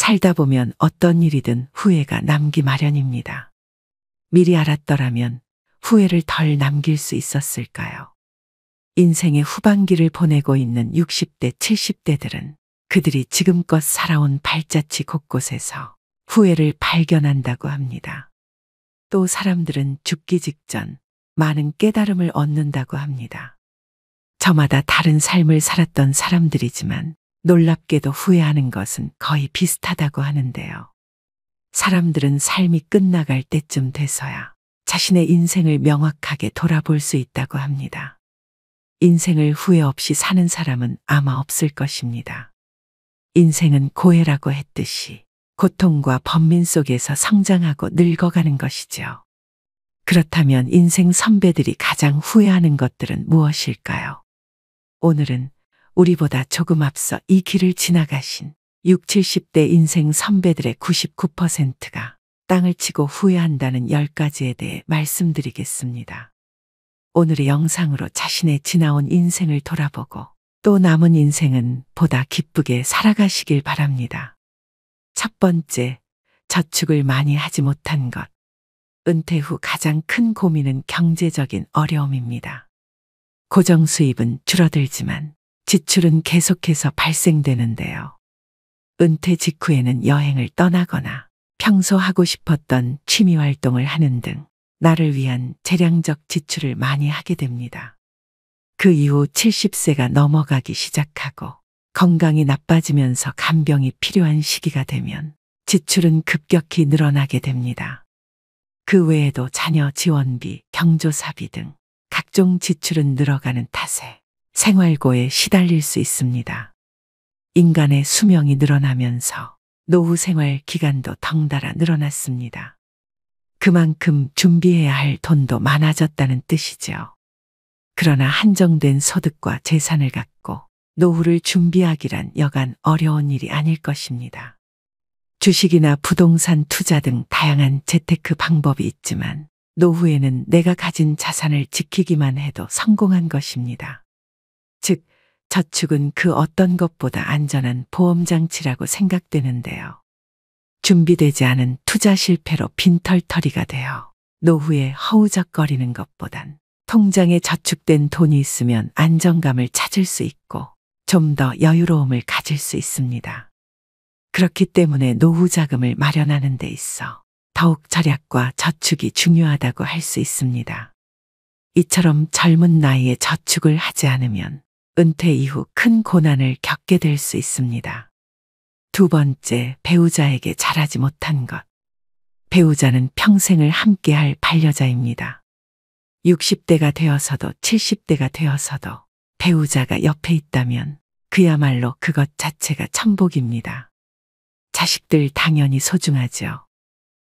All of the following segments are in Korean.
살다 보면 어떤 일이든 후회가 남기 마련입니다. 미리 알았더라면 후회를 덜 남길 수 있었을까요? 인생의 후반기를 보내고 있는 60대, 70대들은 그들이 지금껏 살아온 발자취 곳곳에서 후회를 발견한다고 합니다. 또 사람들은 죽기 직전 많은 깨달음을 얻는다고 합니다. 저마다 다른 삶을 살았던 사람들이지만 놀랍게도 후회하는 것은 거의 비슷하다고 하는데요. 사람들은 삶이 끝나갈 때쯤 돼서야 자신의 인생을 명확하게 돌아볼 수 있다고 합니다. 인생을 후회 없이 사는 사람은 아마 없을 것입니다. 인생은 고해라고 했듯이 고통과 번민 속에서 성장하고 늙어가는 것이죠. 그렇다면 인생 선배들이 가장 후회하는 것들은 무엇일까요? 오늘은 우리보다 조금 앞서 이 길을 지나가신 60, 70대 인생 선배들의 99%가 땅을 치고 후회한다는 10가지에 대해 말씀드리겠습니다. 오늘의 영상으로 자신의 지나온 인생을 돌아보고 또 남은 인생은 보다 기쁘게 살아가시길 바랍니다. 첫 번째, 저축을 많이 하지 못한 것. 은퇴 후 가장 큰 고민은 경제적인 어려움입니다. 고정 수입은 줄어들지만 지출은 계속해서 발생되는데요. 은퇴 직후에는 여행을 떠나거나 평소 하고 싶었던 취미 활동을 하는 등 나를 위한 재량적 지출을 많이 하게 됩니다. 그 이후 70세가 넘어가기 시작하고 건강이 나빠지면서 간병이 필요한 시기가 되면 지출은 급격히 늘어나게 됩니다. 그 외에도 자녀 지원비, 경조사비 등 각종 지출은 늘어가는 탓에 생활고에 시달릴 수 있습니다. 인간의 수명이 늘어나면서 노후 생활 기간도 덩달아 늘어났습니다. 그만큼 준비해야 할 돈도 많아졌다는 뜻이죠. 그러나 한정된 소득과 재산을 갖고 노후를 준비하기란 여간 어려운 일이 아닐 것입니다. 주식이나 부동산 투자 등 다양한 재테크 방법이 있지만 노후에는 내가 가진 자산을 지키기만 해도 성공한 것입니다. 즉, 저축은 그 어떤 것보다 안전한 보험장치라고 생각되는데요. 준비되지 않은 투자 실패로 빈털터리가 되어 노후에 허우적거리는 것보단 통장에 저축된 돈이 있으면 안정감을 찾을 수 있고 좀 더 여유로움을 가질 수 있습니다. 그렇기 때문에 노후 자금을 마련하는 데 있어 더욱 절약과 저축이 중요하다고 할 수 있습니다. 이처럼 젊은 나이에 저축을 하지 않으면 은퇴 이후 큰 고난을 겪게 될 수 있습니다. 두 번째, 배우자에게 잘하지 못한 것. 배우자는 평생을 함께할 반려자입니다. 60대가 되어서도 70대가 되어서도 배우자가 옆에 있다면 그야말로 그것 자체가 천복입니다. 자식들 당연히 소중하죠.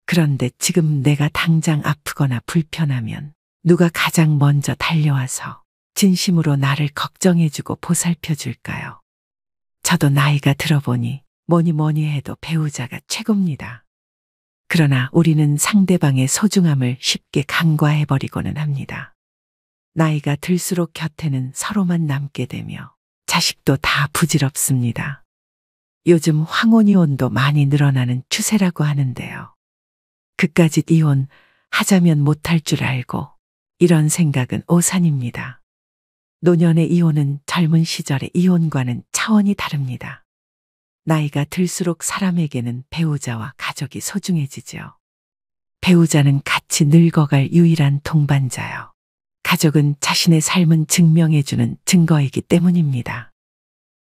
그런데 지금 내가 당장 아프거나 불편하면 누가 가장 먼저 달려와서 진심으로 나를 걱정해주고 보살펴줄까요? 저도 나이가 들어보니 뭐니 해도 배우자가 최고입니다. 그러나 우리는 상대방의 소중함을 쉽게 간과해버리고는 합니다. 나이가 들수록 곁에는 서로만 남게 되며 자식도 다 부질없습니다. 요즘 황혼이혼도 많이 늘어나는 추세라고 하는데요. 그까짓 이혼 하자면 못할 줄 알고 이런 생각은 오산입니다. 노년의 이혼은 젊은 시절의 이혼과는 차원이 다릅니다. 나이가 들수록 사람에게는 배우자와 가족이 소중해지죠. 배우자는 같이 늙어갈 유일한 동반자요. 가족은 자신의 삶은 증명해주는 증거이기 때문입니다.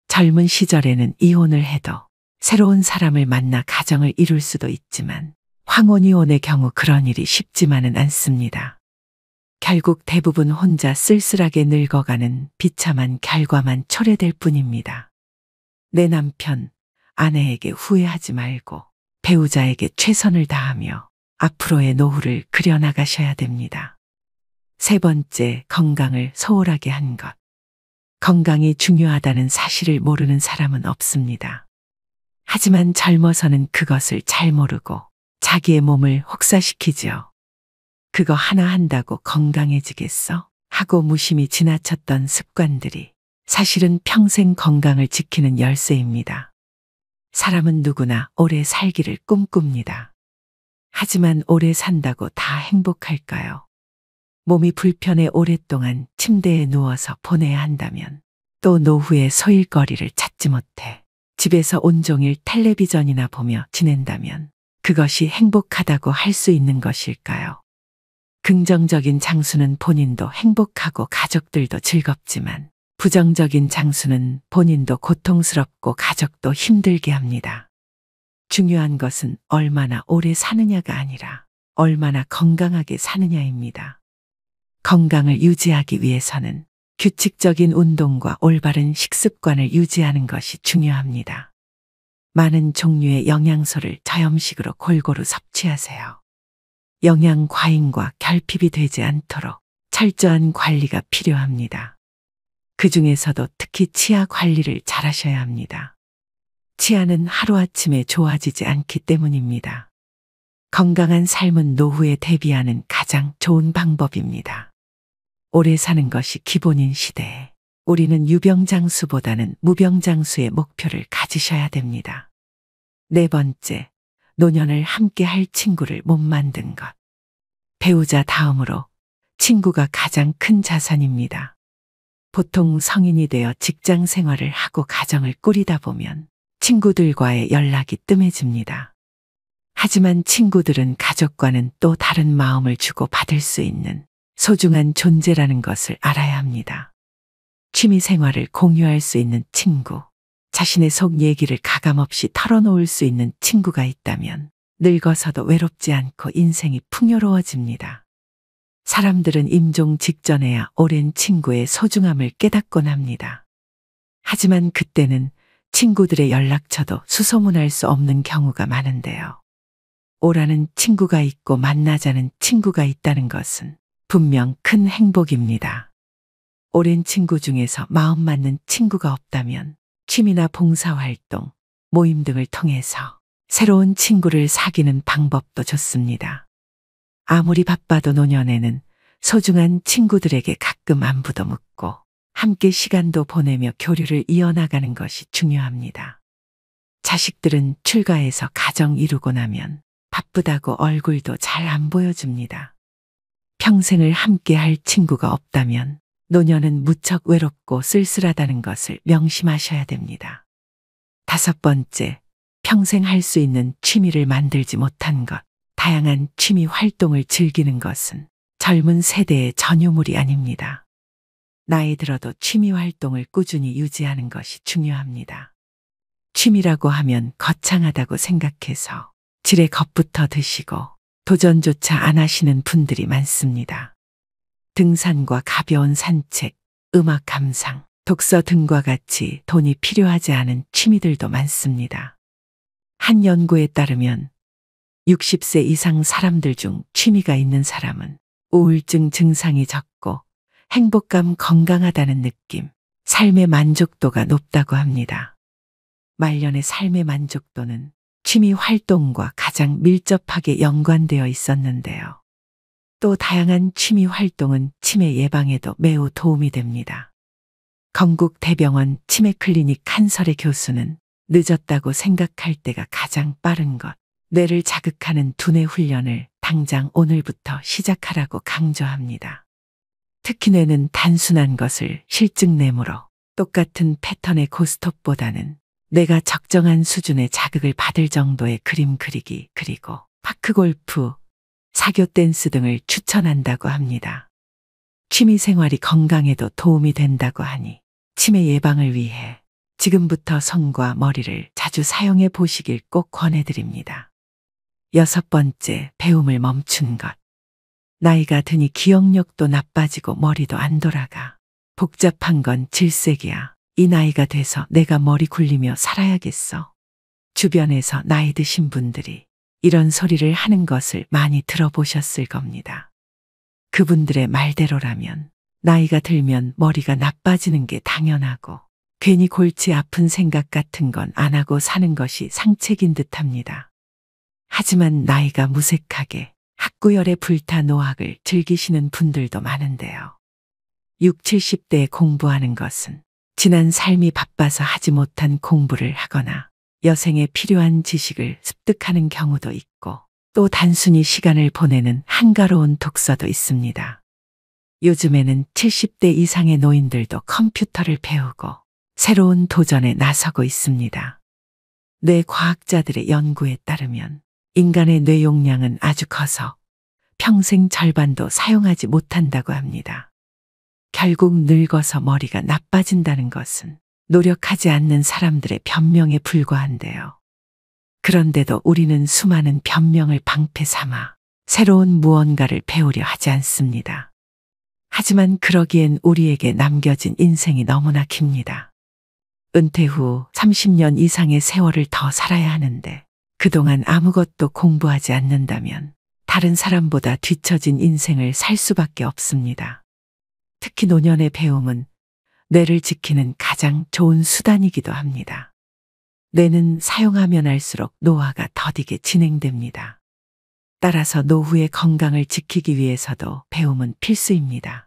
젊은 시절에는 이혼을 해도 새로운 사람을 만나 가정을 이룰 수도 있지만 황혼이혼의 경우 그런 일이 쉽지만은 않습니다. 결국 대부분 혼자 쓸쓸하게 늙어가는 비참한 결과만 초래될 뿐입니다. 내 남편, 아내에게 후회하지 말고 배우자에게 최선을 다하며 앞으로의 노후를 그려나가셔야 됩니다. 세 번째, 건강을 소홀하게 한 것. 건강이 중요하다는 사실을 모르는 사람은 없습니다. 하지만 젊어서는 그것을 잘 모르고 자기의 몸을 혹사시키지요. 그거 하나 한다고 건강해지겠어? 하고 무심히 지나쳤던 습관들이 사실은 평생 건강을 지키는 열쇠입니다. 사람은 누구나 오래 살기를 꿈꿉니다. 하지만 오래 산다고 다 행복할까요? 몸이 불편해 오랫동안 침대에 누워서 보내야 한다면, 또 노후에 소일거리를 찾지 못해 집에서 온종일 텔레비전이나 보며 지낸다면 그것이 행복하다고 할 수 있는 것일까요? 긍정적인 장수는 본인도 행복하고 가족들도 즐겁지만, 부정적인 장수는 본인도 고통스럽고 가족도 힘들게 합니다. 중요한 것은 얼마나 오래 사느냐가 아니라 얼마나 건강하게 사느냐입니다. 건강을 유지하기 위해서는 규칙적인 운동과 올바른 식습관을 유지하는 것이 중요합니다. 많은 종류의 영양소를 저염식으로 골고루 섭취하세요. 영양 과잉과 결핍이 되지 않도록 철저한 관리가 필요합니다. 그 중에서도 특히 치아 관리를 잘 하셔야 합니다. 치아는 하루아침에 좋아지지 않기 때문입니다. 건강한 삶은 노후에 대비하는 가장 좋은 방법입니다. 오래 사는 것이 기본인 시대에 우리는 유병장수보다는 무병장수의 목표를 가지셔야 됩니다. 네 번째, 노년을 함께 할 친구를 못 만든 것. 배우자 다음으로 친구가 가장 큰 자산입니다. 보통 성인이 되어 직장 생활을 하고 가정을 꾸리다 보면 친구들과의 연락이 뜸해집니다. 하지만 친구들은 가족과는 또 다른 마음을 주고 받을 수 있는 소중한 존재라는 것을 알아야 합니다. 취미 생활을 공유할 수 있는 친구, 자신의 속 얘기를 가감없이 털어놓을 수 있는 친구가 있다면 늙어서도 외롭지 않고 인생이 풍요로워집니다. 사람들은 임종 직전에야 오랜 친구의 소중함을 깨닫곤 합니다. 하지만 그때는 친구들의 연락처도 수소문할 수 없는 경우가 많은데요. 오라는 친구가 있고 만나자는 친구가 있다는 것은 분명 큰 행복입니다. 오랜 친구 중에서 마음 맞는 친구가 없다면 취미나 봉사활동, 모임 등을 통해서 새로운 친구를 사귀는 방법도 좋습니다. 아무리 바빠도 노년에는 소중한 친구들에게 가끔 안부도 묻고 함께 시간도 보내며 교류를 이어나가는 것이 중요합니다. 자식들은 출가해서 가정 이루고 나면 바쁘다고 얼굴도 잘 안 보여줍니다. 평생을 함께 할 친구가 없다면 노년은 무척 외롭고 쓸쓸하다는 것을 명심하셔야 됩니다. 다섯 번째, 평생 할 수 있는 취미를 만들지 못한 것. 다양한 취미 활동을 즐기는 것은 젊은 세대의 전유물이 아닙니다. 나이 들어도 취미 활동을 꾸준히 유지하는 것이 중요합니다. 취미라고 하면 거창하다고 생각해서 질에 겁부터 드시고 도전조차 안 하시는 분들이 많습니다. 등산과 가벼운 산책, 음악 감상, 독서 등과 같이 돈이 필요하지 않은 취미들도 많습니다. 한 연구에 따르면 60세 이상 사람들 중 취미가 있는 사람은 우울증 증상이 적고 행복감 건강하다는 느낌, 삶의 만족도가 높다고 합니다. 말년의 삶의 만족도는 취미 활동과 가장 밀접하게 연관되어 있었는데요. 또 다양한 취미 활동은 치매 예방에도 매우 도움이 됩니다. 건국대병원 치매클리닉 한설의 교수는 늦었다고 생각할 때가 가장 빠른 것, 뇌를 자극하는 두뇌 훈련을 당장 오늘부터 시작하라고 강조합니다. 특히 뇌는 단순한 것을 실증내므로 똑같은 패턴의 고스톱보다는 뇌가 적정한 수준의 자극을 받을 정도의 그림 그리기, 그리고 파크골프, 사교 댄스 등을 추천한다고 합니다. 취미 생활이 건강에도 도움이 된다고 하니 치매 예방을 위해 지금부터 손과 머리를 자주 사용해 보시길 꼭 권해드립니다. 여섯 번째, 배움을 멈춘 것. 나이가 드니 기억력도 나빠지고 머리도 안 돌아가. 복잡한 건 질색이야. 이 나이가 돼서 내가 머리 굴리며 살아야겠어. 주변에서 나이 드신 분들이 이런 소리를 하는 것을 많이 들어보셨을 겁니다. 그분들의 말대로라면 나이가 들면 머리가 나빠지는 게 당연하고 괜히 골치 아픈 생각 같은 건 안 하고 사는 것이 상책인 듯합니다. 하지만 나이가 무색하게 학구열에 불타 노학을 즐기시는 분들도 많은데요. 6, 70대에 공부하는 것은 지난 삶이 바빠서 하지 못한 공부를 하거나 여생에 필요한 지식을 습득하는 경우도 있고 또 단순히 시간을 보내는 한가로운 독서도 있습니다. 요즘에는 70대 이상의 노인들도 컴퓨터를 배우고 새로운 도전에 나서고 있습니다. 뇌과학자들의 연구에 따르면 인간의 뇌 용량은 아주 커서 평생 절반도 사용하지 못한다고 합니다. 결국 늙어서 머리가 나빠진다는 것은 노력하지 않는 사람들의 변명에 불과한데요. 그런데도 우리는 수많은 변명을 방패 삼아 새로운 무언가를 배우려 하지 않습니다. 하지만 그러기엔 우리에게 남겨진 인생이 너무나 깁니다. 은퇴 후 30년 이상의 세월을 더 살아야 하는데 그동안 아무것도 공부하지 않는다면 다른 사람보다 뒤처진 인생을 살 수밖에 없습니다. 특히 노년의 배움은 뇌를 지키는 가장 좋은 수단이기도 합니다. 뇌는 사용하면 할수록 노화가 더디게 진행됩니다. 따라서 노후의 건강을 지키기 위해서도 배움은 필수입니다.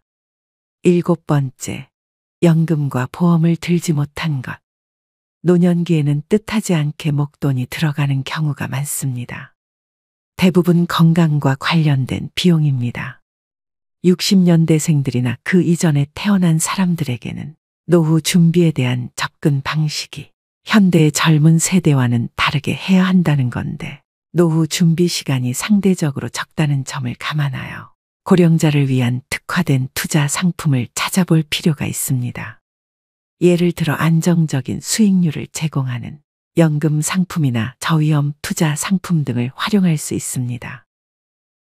7번째, 연금과 보험을 들지 못한 것. 노년기에는 뜻하지 않게 목돈이 들어가는 경우가 많습니다. 대부분 건강과 관련된 비용입니다. 60년대생들이나 그 이전에 태어난 사람들에게는 노후 준비에 대한 접근 방식이 현대의 젊은 세대와는 다르게 해야 한다는 건데 노후 준비 시간이 상대적으로 적다는 점을 감안하여 고령자를 위한 특화된 투자 상품을 찾아볼 필요가 있습니다. 예를 들어 안정적인 수익률을 제공하는 연금 상품이나 저위험 투자 상품 등을 활용할 수 있습니다.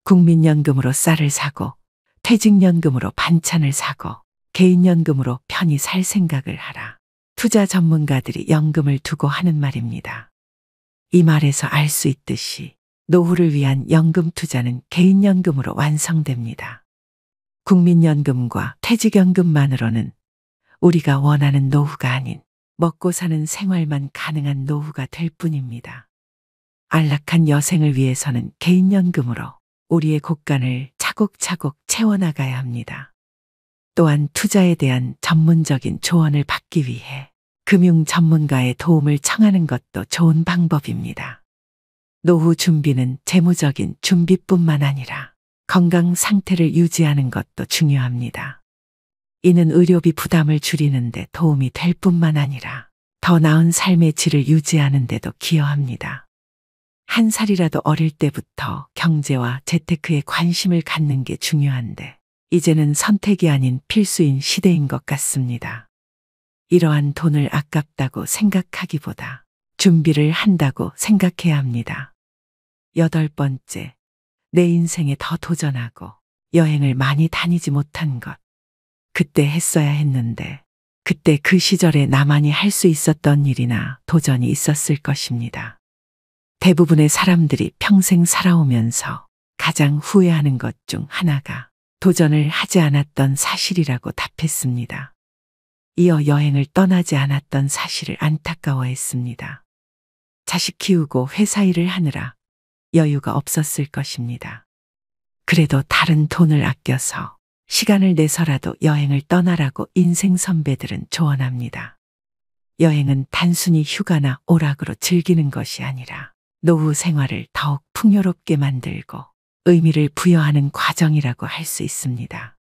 국민연금으로 쌀을 사고 퇴직연금으로 반찬을 사고 개인연금으로 편히 살 생각을 하라. 투자 전문가들이 연금을 두고 하는 말입니다. 이 말에서 알 수 있듯이 노후를 위한 연금 투자는 개인연금으로 완성됩니다. 국민연금과 퇴직연금만으로는 우리가 원하는 노후가 아닌 먹고 사는 생활만 가능한 노후가 될 뿐입니다. 안락한 여생을 위해서는 개인연금으로 우리의 곳간을 차곡차곡 채워나가야 합니다. 또한 투자에 대한 전문적인 조언을 받기 위해 금융 전문가의 도움을 청하는 것도 좋은 방법입니다. 노후 준비는 재무적인 준비뿐만 아니라 건강 상태를 유지하는 것도 중요합니다. 이는 의료비 부담을 줄이는 데 도움이 될 뿐만 아니라 더 나은 삶의 질을 유지하는 데도 기여합니다. 한 살이라도 어릴 때부터 경제와 재테크에 관심을 갖는 게 중요한데 이제는 선택이 아닌 필수인 시대인 것 같습니다. 이러한 돈을 아깝다고 생각하기보다 준비를 한다고 생각해야 합니다. 8번째, 내 인생에 더 도전하고 여행을 많이 다니지 못한 것. 그때 했어야 했는데 그때 그 시절에 나만이 할 수 있었던 일이나 도전이 있었을 것입니다. 대부분의 사람들이 평생 살아오면서 가장 후회하는 것 중 하나가 도전을 하지 않았던 사실이라고 답했습니다. 이어 여행을 떠나지 않았던 사실을 안타까워했습니다. 자식 키우고 회사 일을 하느라 여유가 없었을 것입니다. 그래도 다른 돈을 아껴서 시간을 내서라도 여행을 떠나라고 인생 선배들은 조언합니다. 여행은 단순히 휴가나 오락으로 즐기는 것이 아니라 노후 생활을 더욱 풍요롭게 만들고 의미를 부여하는 과정이라고 할 수 있습니다.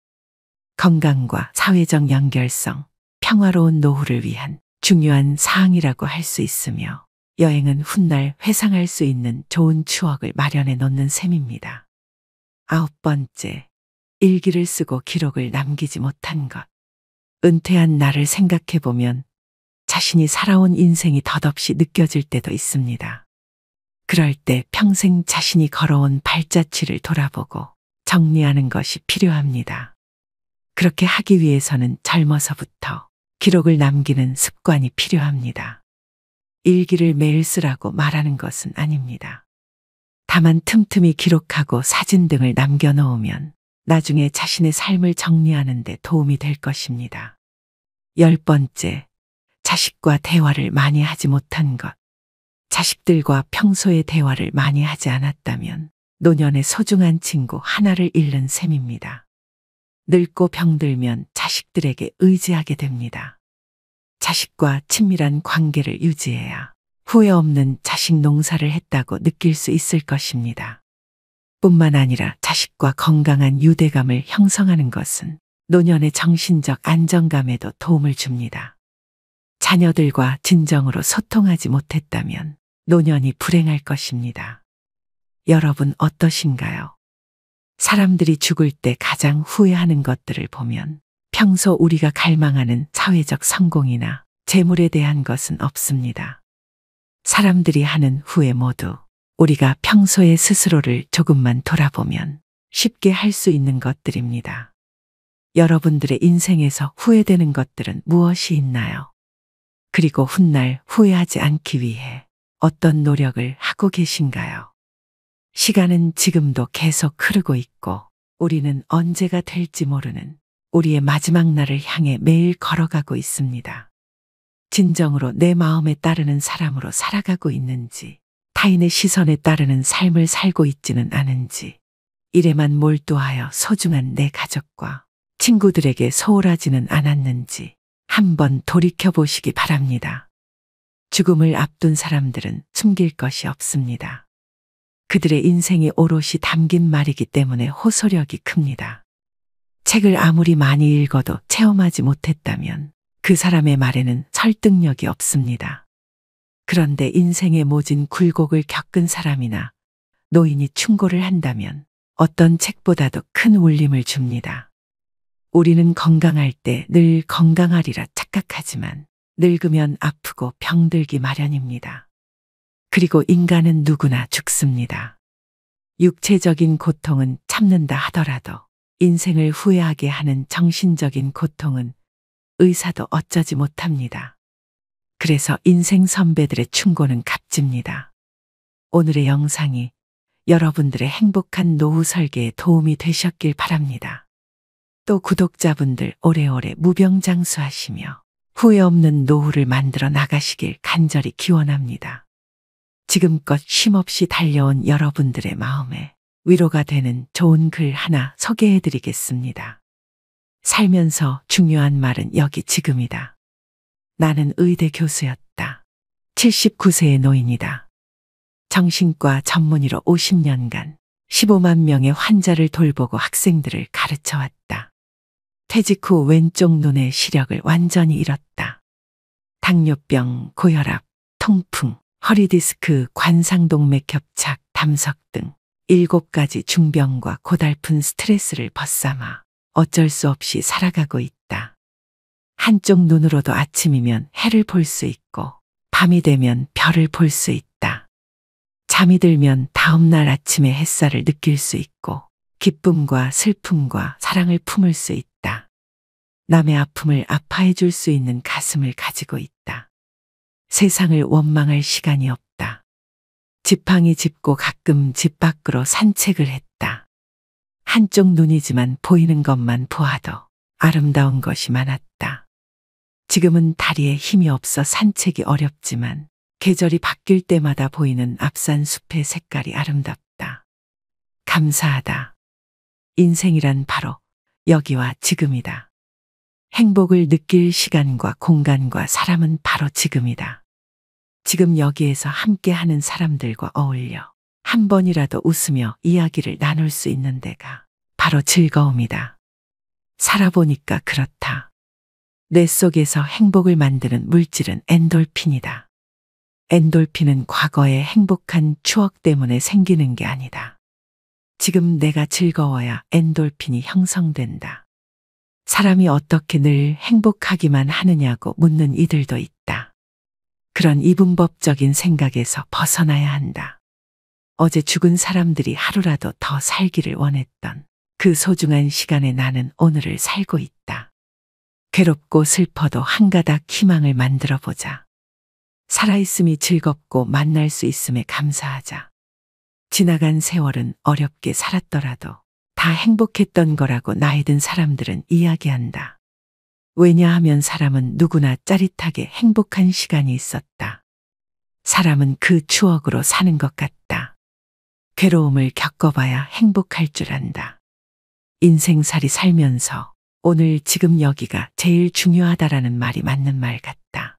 건강과 사회적 연결성, 평화로운 노후를 위한 중요한 사항이라고 할 수 있으며 여행은 훗날 회상할 수 있는 좋은 추억을 마련해 놓는 셈입니다. 9번째, 일기를 쓰고 기록을 남기지 못한 것. 은퇴한 나를 생각해보면 자신이 살아온 인생이 덧없이 느껴질 때도 있습니다. 그럴 때 평생 자신이 걸어온 발자취를 돌아보고 정리하는 것이 필요합니다. 그렇게 하기 위해서는 젊어서부터 기록을 남기는 습관이 필요합니다. 일기를 매일 쓰라고 말하는 것은 아닙니다. 다만 틈틈이 기록하고 사진 등을 남겨놓으면 나중에 자신의 삶을 정리하는 데 도움이 될 것입니다. 10번째, 자식과 대화를 많이 하지 못한 것. 자식들과 평소에 대화를 많이 하지 않았다면 노년의 소중한 친구 하나를 잃는 셈입니다. 늙고 병들면 자식들에게 의지하게 됩니다. 자식과 친밀한 관계를 유지해야 후회 없는 자식 농사를 했다고 느낄 수 있을 것입니다. 뿐만 아니라 자식과 건강한 유대감을 형성하는 것은 노년의 정신적 안정감에도 도움을 줍니다. 자녀들과 진정으로 소통하지 못했다면 노년이 불행할 것입니다. 여러분 어떠신가요? 사람들이 죽을 때 가장 후회하는 것들을 보면 평소 우리가 갈망하는 사회적 성공이나 재물에 대한 것은 없습니다. 사람들이 하는 후회 모두 우리가 평소에 스스로를 조금만 돌아보면 쉽게 할 수 있는 것들입니다. 여러분들의 인생에서 후회되는 것들은 무엇이 있나요? 그리고 훗날 후회하지 않기 위해 어떤 노력을 하고 계신가요? 시간은 지금도 계속 흐르고 있고 우리는 언제가 될지 모르는 우리의 마지막 날을 향해 매일 걸어가고 있습니다. 진정으로 내 마음에 따르는 사람으로 살아가고 있는지, 타인의 시선에 따르는 삶을 살고 있지는 않은지, 일에만 몰두하여 소중한 내 가족과 친구들에게 소홀하지는 않았는지 한번 돌이켜보시기 바랍니다. 죽음을 앞둔 사람들은 숨길 것이 없습니다. 그들의 인생이 오롯이 담긴 말이기 때문에 호소력이 큽니다. 책을 아무리 많이 읽어도 체험하지 못했다면 그 사람의 말에는 설득력이 없습니다. 그런데 인생의 모진 굴곡을 겪은 사람이나 노인이 충고를 한다면 어떤 책보다도 큰 울림을 줍니다. 우리는 건강할 때 늘 건강하리라 착각하지만 늙으면 아프고 병들기 마련입니다. 그리고 인간은 누구나 죽습니다. 육체적인 고통은 참는다 하더라도 인생을 후회하게 하는 정신적인 고통은 의사도 어쩌지 못합니다. 그래서 인생 선배들의 충고는 값집니다. 오늘의 영상이 여러분들의 행복한 노후 설계에 도움이 되셨길 바랍니다. 또 구독자분들 오래오래 무병장수하시며 후회 없는 노후를 만들어 나가시길 간절히 기원합니다. 지금껏 쉼없이 달려온 여러분들의 마음에 위로가 되는 좋은 글 하나 소개해드리겠습니다. 살면서 중요한 말은 여기 지금이다. 나는 의대 교수였다. 79세의 노인이다. 정신과 전문의로 50년간 15만 명의 환자를 돌보고 학생들을 가르쳐왔다. 퇴직 후 왼쪽 눈의 시력을 완전히 잃었다. 당뇨병, 고혈압, 통풍, 허리디스크, 관상동맥 협착, 담석 등 7가지 중병과 고달픈 스트레스를 벗삼아 어쩔 수 없이 살아가고 있다. 한쪽 눈으로도 아침이면 해를 볼 수 있고 밤이 되면 별을 볼 수 있다. 잠이 들면 다음날 아침에 햇살을 느낄 수 있고 기쁨과 슬픔과 사랑을 품을 수 있다. 남의 아픔을 아파해 줄 수 있는 가슴을 가지고 있다. 세상을 원망할 시간이 없다. 지팡이 짚고 가끔 집 밖으로 산책을 했다. 한쪽 눈이지만 보이는 것만 보아도 아름다운 것이 많았다. 지금은 다리에 힘이 없어 산책이 어렵지만 계절이 바뀔 때마다 보이는 앞산 숲의 색깔이 아름답다. 감사하다. 인생이란 바로 여기와 지금이다. 행복을 느낄 시간과 공간과 사람은 바로 지금이다. 지금 여기에서 함께하는 사람들과 어울려 한 번이라도 웃으며 이야기를 나눌 수 있는 데가 바로 즐거움이다. 살아보니까 그렇다. 뇌 속에서 행복을 만드는 물질은 엔돌핀이다. 엔돌핀은 과거의 행복한 추억 때문에 생기는 게 아니다. 지금 내가 즐거워야 엔돌핀이 형성된다. 사람이 어떻게 늘 행복하기만 하느냐고 묻는 이들도 있다. 그런 이분법적인 생각에서 벗어나야 한다. 어제 죽은 사람들이 하루라도 더 살기를 원했던 그 소중한 시간에 나는 오늘을 살고 있다. 괴롭고 슬퍼도 한 가닥 희망을 만들어 보자. 살아있음이 즐겁고 만날 수 있음에 감사하자. 지나간 세월은 어렵게 살았더라도 다 행복했던 거라고 나이 든 사람들은 이야기한다. 왜냐하면 사람은 누구나 짜릿하게 행복한 시간이 있었다. 사람은 그 추억으로 사는 것 같다. 괴로움을 겪어봐야 행복할 줄 안다. 인생살이 살면서 오늘 지금 여기가 제일 중요하다라는 말이 맞는 말 같다.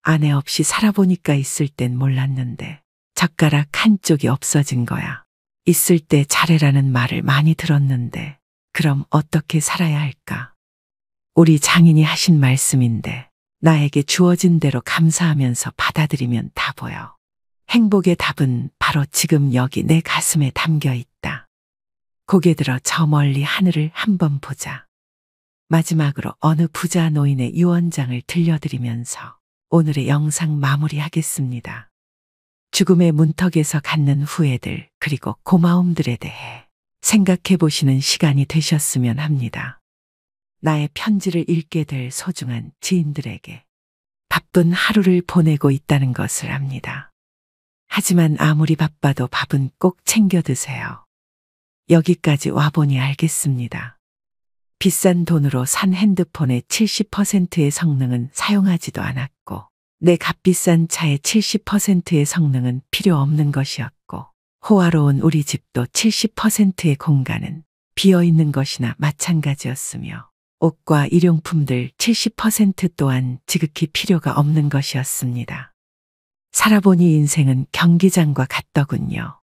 아내 없이 살아보니까 있을 땐 몰랐는데 젓가락 한쪽이 없어진 거야. 있을 때 잘해라는 말을 많이 들었는데 그럼 어떻게 살아야 할까? 우리 장인이 하신 말씀인데 나에게 주어진 대로 감사하면서 받아들이면 다 보여. 행복의 답은 바로 지금 여기 내 가슴에 담겨 있다. 고개 들어 저 멀리 하늘을 한번 보자. 마지막으로 어느 부자 노인의 유언장을 들려드리면서 오늘의 영상 마무리하겠습니다. 죽음의 문턱에서 갖는 후회들 그리고 고마움들에 대해 생각해 보시는 시간이 되셨으면 합니다. 나의 편지를 읽게 될 소중한 지인들에게 바쁜 하루를 보내고 있다는 것을 압니다. 하지만 아무리 바빠도 밥은 꼭 챙겨 드세요. 여기까지 와보니 알겠습니다. 비싼 돈으로 산 핸드폰의 70%의 성능은 사용하지도 않았고 내 값비싼 차의 70%의 성능은 필요 없는 것이었고 호화로운 우리 집도 70%의 공간은 비어있는 것이나 마찬가지였으며 옷과 일용품들 70% 또한 지극히 필요가 없는 것이었습니다. 살아보니 인생은 경기장과 같더군요.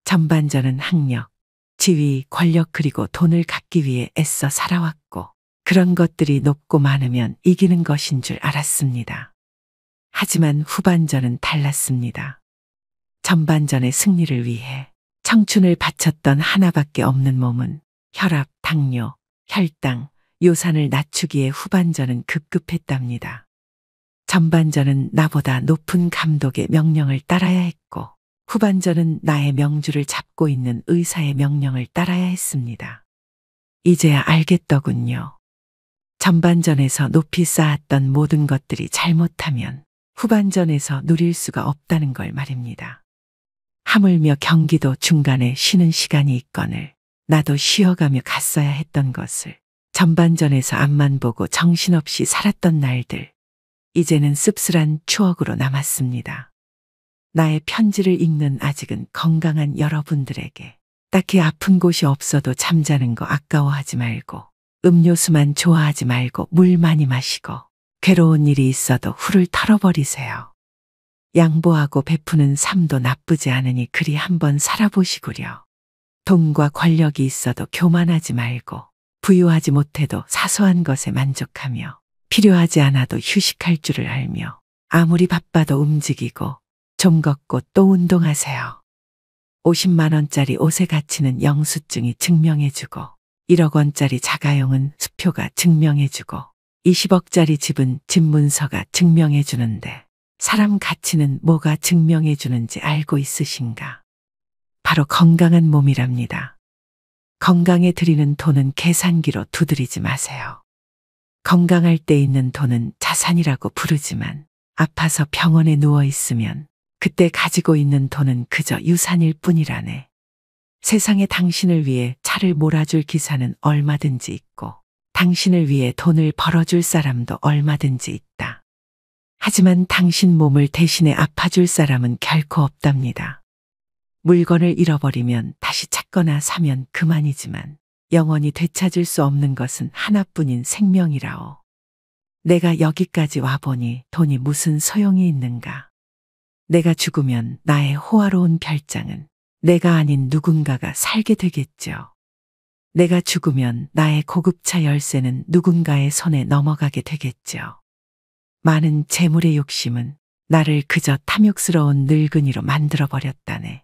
전반전은 학력, 지위, 권력 그리고 돈을 갖기 위해 애써 살아왔고 그런 것들이 높고 많으면 이기는 것인 줄 알았습니다. 하지만 후반전은 달랐습니다. 전반전의 승리를 위해 청춘을 바쳤던 하나밖에 없는 몸은 혈압, 당뇨, 혈당, 요산을 낮추기에 후반전은 급급했답니다. 전반전은 나보다 높은 감독의 명령을 따라야 했고 후반전은 나의 명주를 잡고 있는 의사의 명령을 따라야 했습니다. 이제야 알겠더군요. 전반전에서 높이 쌓았던 모든 것들이 잘못하면 후반전에서 누릴 수가 없다는 걸 말입니다. 하물며 경기도 중간에 쉬는 시간이 있거늘 나도 쉬어가며 갔어야 했던 것을 전반전에서 앞만 보고 정신없이 살았던 날들, 이제는 씁쓸한 추억으로 남았습니다. 나의 편지를 읽는 아직은 건강한 여러분들에게 딱히 아픈 곳이 없어도 잠자는 거 아까워하지 말고 음료수만 좋아하지 말고 물 많이 마시고 괴로운 일이 있어도 훌을 털어버리세요. 양보하고 베푸는 삶도 나쁘지 않으니 그리 한번 살아보시구려. 돈과 권력이 있어도 교만하지 말고 부유하지 못해도 사소한 것에 만족하며 필요하지 않아도 휴식할 줄을 알며 아무리 바빠도 움직이고 좀 걷고 또 운동하세요. 50만 원짜리 옷의 가치는 영수증이 증명해주고 1억 원짜리 자가용은 수표가 증명해주고 20억짜리 집은 집 문서가 증명해주는데 사람 가치는 뭐가 증명해주는지 알고 있으신가? 바로 건강한 몸이랍니다. 건강에 들이는 돈은 계산기로 두드리지 마세요. 건강할 때 있는 돈은 자산이라고 부르지만 아파서 병원에 누워 있으면 그때 가지고 있는 돈은 그저 유산일 뿐이라네. 세상에 당신을 위해 차를 몰아줄 기사는 얼마든지 있고 당신을 위해 돈을 벌어줄 사람도 얼마든지 있다. 하지만 당신 몸을 대신에 아파줄 사람은 결코 없답니다. 물건을 잃어버리면 다시 찾거나 사면 그만이지만 영원히 되찾을 수 없는 것은 하나뿐인 생명이라오. 내가 여기까지 와보니 돈이 무슨 소용이 있는가. 내가 죽으면 나의 호화로운 별장은 내가 아닌 누군가가 살게 되겠죠. 내가 죽으면 나의 고급차 열쇠는 누군가의 손에 넘어가게 되겠죠. 많은 재물의 욕심은 나를 그저 탐욕스러운 늙은이로 만들어버렸다네.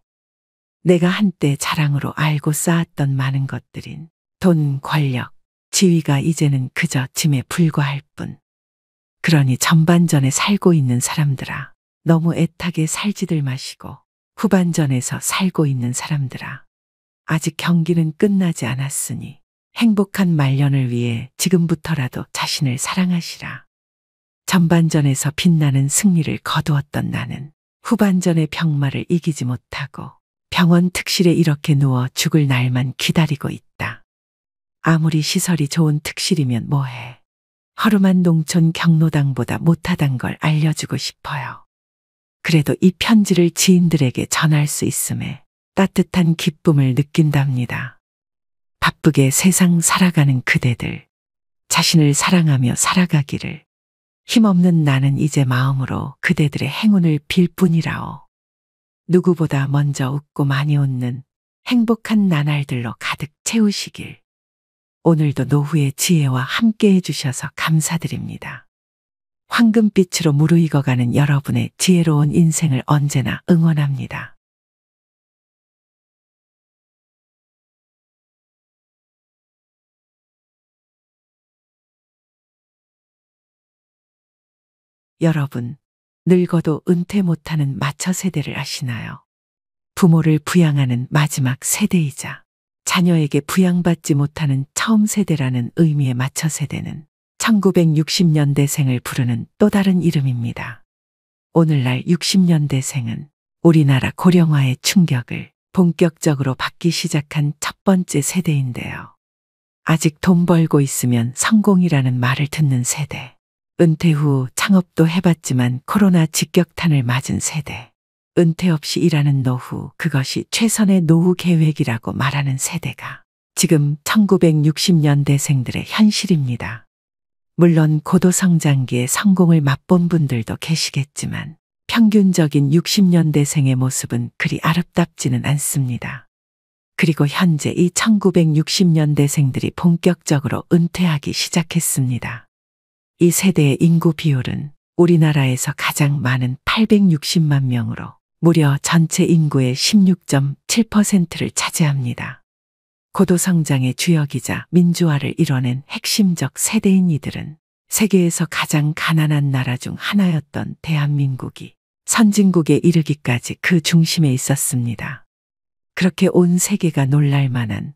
내가 한때 자랑으로 알고 쌓았던 많은 것들인 돈, 권력, 지위가 이제는 그저 짐에 불과할 뿐. 그러니 전반전에 살고 있는 사람들아, 너무 애타게 살지들 마시고 후반전에서 살고 있는 사람들아, 아직 경기는 끝나지 않았으니 행복한 말년을 위해 지금부터라도 자신을 사랑하시라. 전반전에서 빛나는 승리를 거두었던 나는 후반전의 병마를 이기지 못하고 병원 특실에 이렇게 누워 죽을 날만 기다리고 있다. 아무리 시설이 좋은 특실이면 뭐해. 허름한 농촌 경로당보다 못하단 걸 알려주고 싶어요. 그래도 이 편지를 지인들에게 전할 수 있음에 따뜻한 기쁨을 느낀답니다. 바쁘게 세상 살아가는 그대들, 자신을 사랑하며 살아가기를, 힘없는 나는 이제 마음으로 그대들의 행운을 빌 뿐이라오. 누구보다 먼저 웃고 많이 웃는 행복한 나날들로 가득 채우시길. 오늘도 노후의 지혜와 함께 해주셔서 감사드립니다. 황금빛으로 무르익어가는 여러분의 지혜로운 인생을 언제나 응원합니다. 여러분, 늙어도 은퇴 못하는 마처 세대를 아시나요? 부모를 부양하는 마지막 세대이자 자녀에게 부양받지 못하는 처음 세대라는 의미의 마처 세대는 1960년대생을 부르는 또 다른 이름입니다. 오늘날 60년대생은 우리나라 고령화의 충격을 본격적으로 받기 시작한 첫 번째 세대인데요. 아직 돈 벌고 있으면 성공이라는 말을 듣는 세대. 은퇴 후 창업도 해봤지만 코로나 직격탄을 맞은 세대. 은퇴 없이 일하는 노후, 그것이 최선의 노후 계획이라고 말하는 세대가 지금 1960년대생들의 현실입니다. 물론 고도성장기에 성공을 맛본 분들도 계시겠지만 평균적인 60년대생의 모습은 그리 아름답지는 않습니다. 그리고 현재 이 1960년대생들이 본격적으로 은퇴하기 시작했습니다. 이 세대의 인구 비율은 우리나라에서 가장 많은 860만 명으로 무려 전체 인구의 16.7%를 차지합니다. 고도성장의 주역이자 민주화를 이뤄낸 핵심적 세대인 이들은 세계에서 가장 가난한 나라 중 하나였던 대한민국이 선진국에 이르기까지 그 중심에 있었습니다. 그렇게 온 세계가 놀랄 만한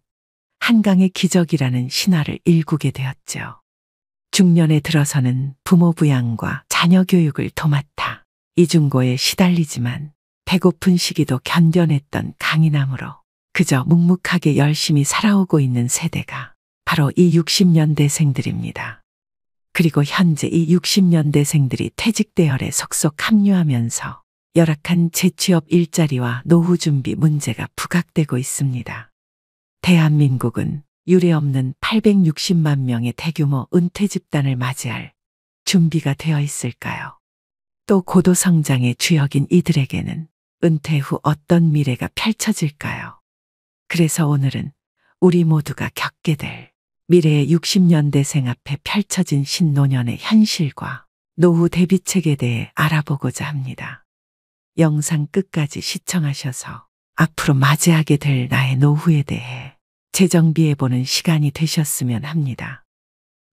한강의 기적이라는 신화를 일구게 되었죠. 중년에 들어서는 부모 부양과 자녀 교육을 도맡아 이중고에 시달리지만 배고픈 시기도 견뎌냈던 강인함으로 그저 묵묵하게 열심히 살아오고 있는 세대가 바로 이 60년대생들입니다. 그리고 현재 이 60년대생들이 퇴직대열에 속속 합류하면서 열악한 재취업 일자리와 노후 준비 문제가 부각되고 있습니다. 대한민국은 유례없는 860만 명의 대규모 은퇴 집단을 맞이할 준비가 되어 있을까요? 또 고도 성장의 주역인 이들에게는 은퇴 후 어떤 미래가 펼쳐질까요? 그래서 오늘은 우리 모두가 겪게 될 미래의 60년대생 앞에 펼쳐진 신노년의 현실과 노후 대비책에 대해 알아보고자 합니다. 영상 끝까지 시청하셔서 앞으로 맞이하게 될 나의 노후에 대해 재정비해보는 시간이 되셨으면 합니다.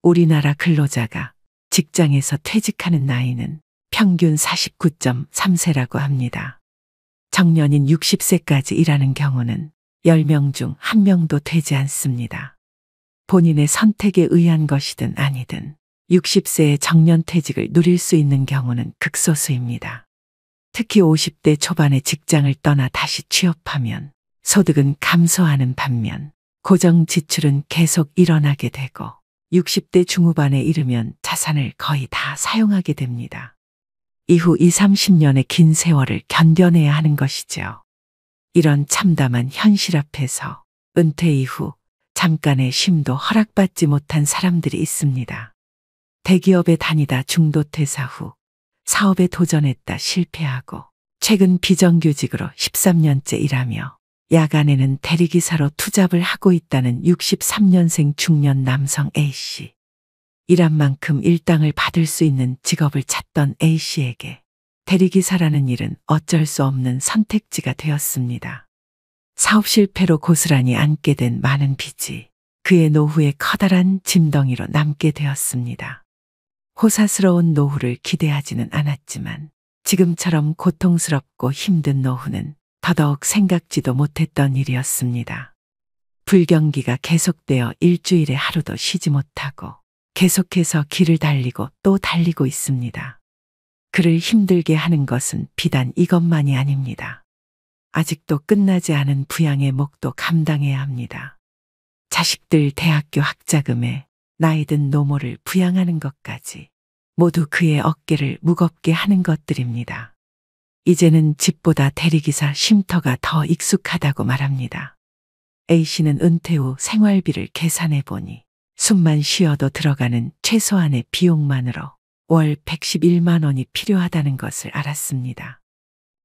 우리나라 근로자가 직장에서 퇴직하는 나이는 평균 49.3세라고 합니다. 정년인 60세까지 일하는 경우는 10명 중 1명도 되지 않습니다. 본인의 선택에 의한 것이든 아니든 60세의 정년퇴직을 누릴 수 있는 경우는 극소수입니다. 특히 50대 초반에 직장을 떠나 다시 취업하면 소득은 감소하는 반면 고정 지출은 계속 일어나게 되고 60대 중후반에 이르면 자산을 거의 다 사용하게 됩니다. 이후 20, 30년의 긴 세월을 견뎌내야 하는 것이죠. 이런 참담한 현실 앞에서 은퇴 이후 잠깐의 쉼도 허락받지 못한 사람들이 있습니다. 대기업에 다니다 중도 퇴사 후 사업에 도전했다 실패하고 최근 비정규직으로 13년째 일하며 야간에는 대리기사로 투잡을 하고 있다는 63년생 중년 남성 A씨. 일한 만큼 일당을 받을 수 있는 직업을 찾던 A씨에게 대리기사라는 일은 어쩔 수 없는 선택지가 되었습니다. 사업 실패로 고스란히 안게 된 많은 빚이 그의 노후에 커다란 짐덩이로 남게 되었습니다. 호사스러운 노후를 기대하지는 않았지만 지금처럼 고통스럽고 힘든 노후는 더더욱 생각지도 못했던 일이었습니다. 불경기가 계속되어 일주일에 하루도 쉬지 못하고 계속해서 길을 달리고 또 달리고 있습니다. 그를 힘들게 하는 것은 비단 이것만이 아닙니다. 아직도 끝나지 않은 부양의 몫도 감당해야 합니다. 자식들 대학교 학자금에 나이든 노모를 부양하는 것까지 모두 그의 어깨를 무겁게 하는 것들입니다. 이제는 집보다 대리기사 쉼터가 더 익숙하다고 말합니다. A씨는 은퇴 후 생활비를 계산해 보니 숨만 쉬어도 들어가는 최소한의 비용만으로 월 111만 원이 필요하다는 것을 알았습니다.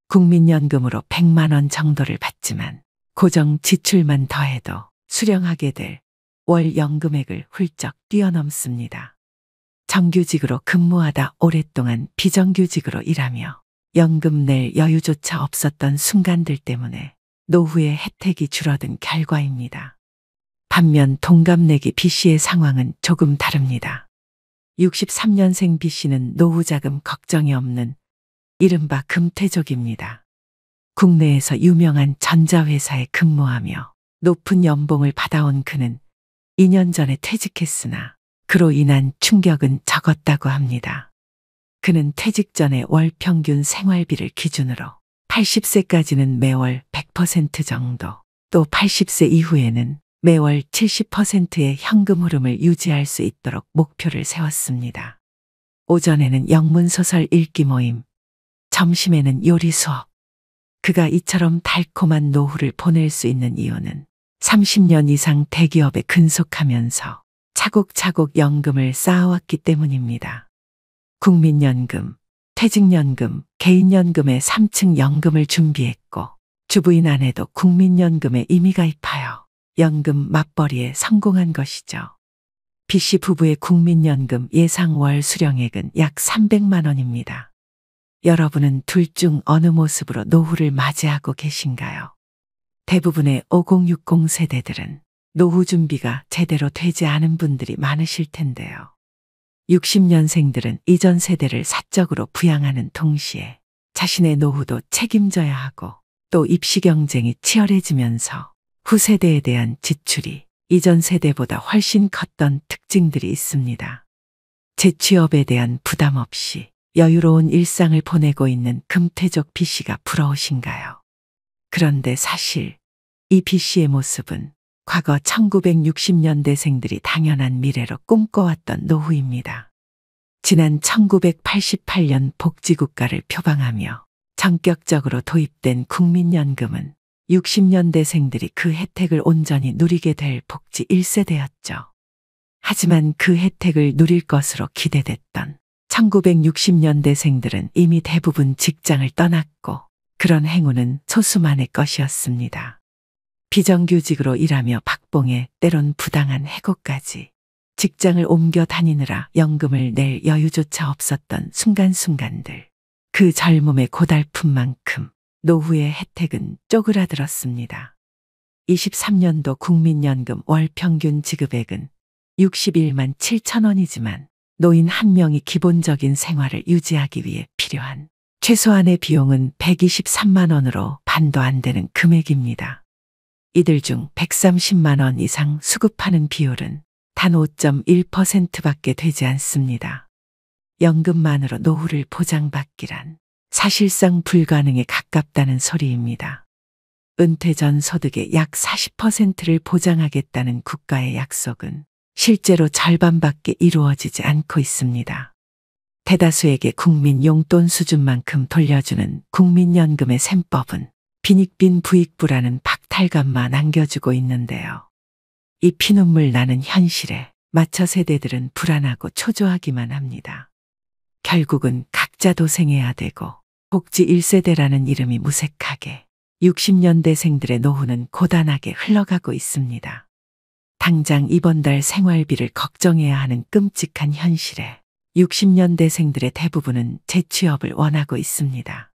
국민연금으로 100만 원 정도를 받지만 고정 지출만 더해도 수령하게 될 월 연금액을 훌쩍 뛰어넘습니다. 정규직으로 근무하다 오랫동안 비정규직으로 일하며 연금 낼 여유조차 없었던 순간들 때문에 노후의 혜택이 줄어든 결과입니다. 반면 동갑내기 B씨의 상황은 조금 다릅니다. 63년생 B씨는 노후자금 걱정이 없는 이른바 금퇴족입니다. 국내에서 유명한 전자회사에 근무하며 높은 연봉을 받아온 그는 2년 전에 퇴직했으나 그로 인한 충격은 적었다고 합니다. 그는 퇴직 전에 월 평균 생활비를 기준으로 80세까지는 매월 100% 정도, 또 80세 이후에는 매월 70%의 현금 흐름을 유지할 수 있도록 목표를 세웠습니다. 오전에는 영문소설 읽기 모임, 점심에는 요리 수업. 그가 이처럼 달콤한 노후를 보낼 수 있는 이유는 30년 이상 대기업에 근속하면서 차곡차곡 연금을 쌓아왔기 때문입니다. 국민연금, 퇴직연금, 개인연금의 3층 연금을 준비했고 주부인 아내도 국민연금에 임의 가입하여 연금 맞벌이에 성공한 것이죠. B씨 부부의 국민연금 예상 월 수령액은 약 300만 원입니다. 여러분은 둘 중 어느 모습으로 노후를 맞이하고 계신가요? 대부분의 5060 세대들은 노후 준비가 제대로 되지 않은 분들이 많으실 텐데요. 60년생들은 이전 세대를 사적으로 부양하는 동시에 자신의 노후도 책임져야 하고 또 입시 경쟁이 치열해지면서 후세대에 대한 지출이 이전 세대보다 훨씬 컸던 특징들이 있습니다. 재취업에 대한 부담 없이 여유로운 일상을 보내고 있는 금퇴족 B씨가 부러우신가요? 그런데 사실 이 B씨의 모습은 과거 1960년대생들이 당연한 미래로 꿈꿔왔던 노후입니다. 지난 1988년 복지국가를 표방하며 전격적으로 도입된 국민연금은 60년대생들이 그 혜택을 온전히 누리게 될 복지 1세대였죠. 하지만 그 혜택을 누릴 것으로 기대됐던 1960년대생들은 이미 대부분 직장을 떠났고 그런 행운은 소수만의 것이었습니다. 비정규직으로 일하며 박봉에 때론 부당한 해고까지 직장을 옮겨 다니느라 연금을 낼 여유조차 없었던 순간순간들. 그 젊음의 고달픈 만큼 노후의 혜택은 쪼그라들었습니다. 23년도 국민연금 월 평균 지급액은 61만 7천 원이지만 노인 한 명이 기본적인 생활을 유지하기 위해 필요한 최소한의 비용은 123만 원으로 반도 안 되는 금액입니다. 이들 중 130만 원 이상 수급하는 비율은 단 5.1%밖에 되지 않습니다. 연금만으로 노후를 보장받기란 사실상 불가능에 가깝다는 소리입니다. 은퇴 전 소득의 약 40%를 보장하겠다는 국가의 약속은 실제로 절반밖에 이루어지지 않고 있습니다. 대다수에게 국민 용돈 수준만큼 돌려주는 국민연금의 셈법은 빈익빈 부익부라는 박탈감만 안겨주고 있는데요. 이 피눈물 나는 현실에 맞춰 세대들은 불안하고 초조하기만 합니다. 결국은 각자 도생해야 되고 복지 1세대라는 이름이 무색하게 60년대생들의 노후는 고단하게 흘러가고 있습니다. 당장 이번 달 생활비를 걱정해야 하는 끔찍한 현실에 60년대생들의 대부분은 재취업을 원하고 있습니다.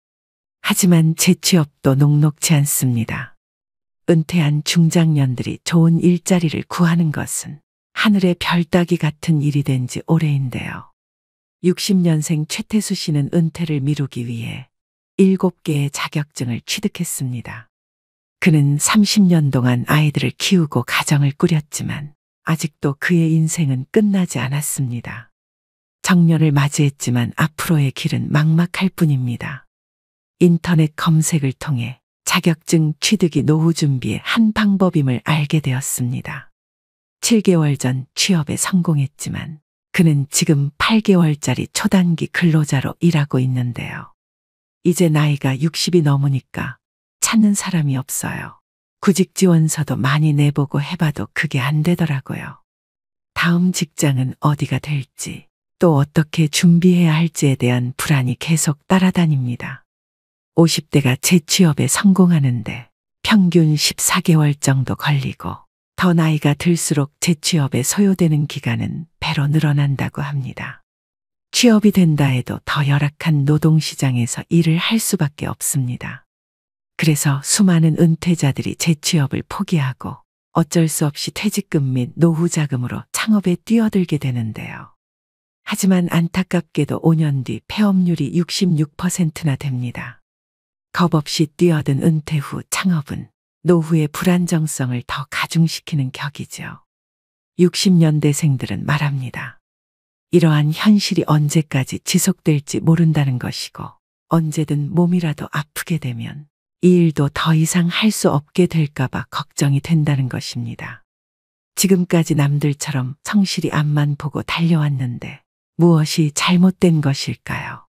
하지만 재취업도 녹록지 않습니다. 은퇴한 중장년들이 좋은 일자리를 구하는 것은 하늘의 별 따기 같은 일이 된 지 오래인데요. 60년생 최태수 씨는 은퇴를 미루기 위해 7개의 자격증을 취득했습니다. 그는 30년 동안 아이들을 키우고 가정을 꾸렸지만 아직도 그의 인생은 끝나지 않았습니다. 정년을 맞이했지만 앞으로의 길은 막막할 뿐입니다. 인터넷 검색을 통해 자격증 취득이 노후 준비의 한 방법임을 알게 되었습니다. 7개월 전 취업에 성공했지만 그는 지금 8개월짜리 초단기 근로자로 일하고 있는데요. 이제 나이가 60이 넘으니까 찾는 사람이 없어요. 구직 지원서도 많이 내보고 해봐도 그게 안 되더라고요. 다음 직장은 어디가 될지 또 어떻게 준비해야 할지에 대한 불안이 계속 따라다닙니다. 50대가 재취업에 성공하는데 평균 14개월 정도 걸리고 더 나이가 들수록 재취업에 소요되는 기간은 배로 늘어난다고 합니다. 취업이 된다 해도 더 열악한 노동시장에서 일을 할 수밖에 없습니다. 그래서 수많은 은퇴자들이 재취업을 포기하고 어쩔 수 없이 퇴직금 및 노후 자금으로 창업에 뛰어들게 되는데요. 하지만 안타깝게도 5년 뒤 폐업률이 66%나 됩니다. 겁없이 뛰어든 은퇴 후 창업은 노후의 불안정성을 더 가중시키는 격이죠. 60년대생들은 말합니다. 이러한 현실이 언제까지 지속될지 모른다는 것이고 언제든 몸이라도 아프게 되면 이 일도 더 이상 할 수 없게 될까봐 걱정이 된다는 것입니다. 지금까지 남들처럼 성실히 앞만 보고 달려왔는데 무엇이 잘못된 것일까요?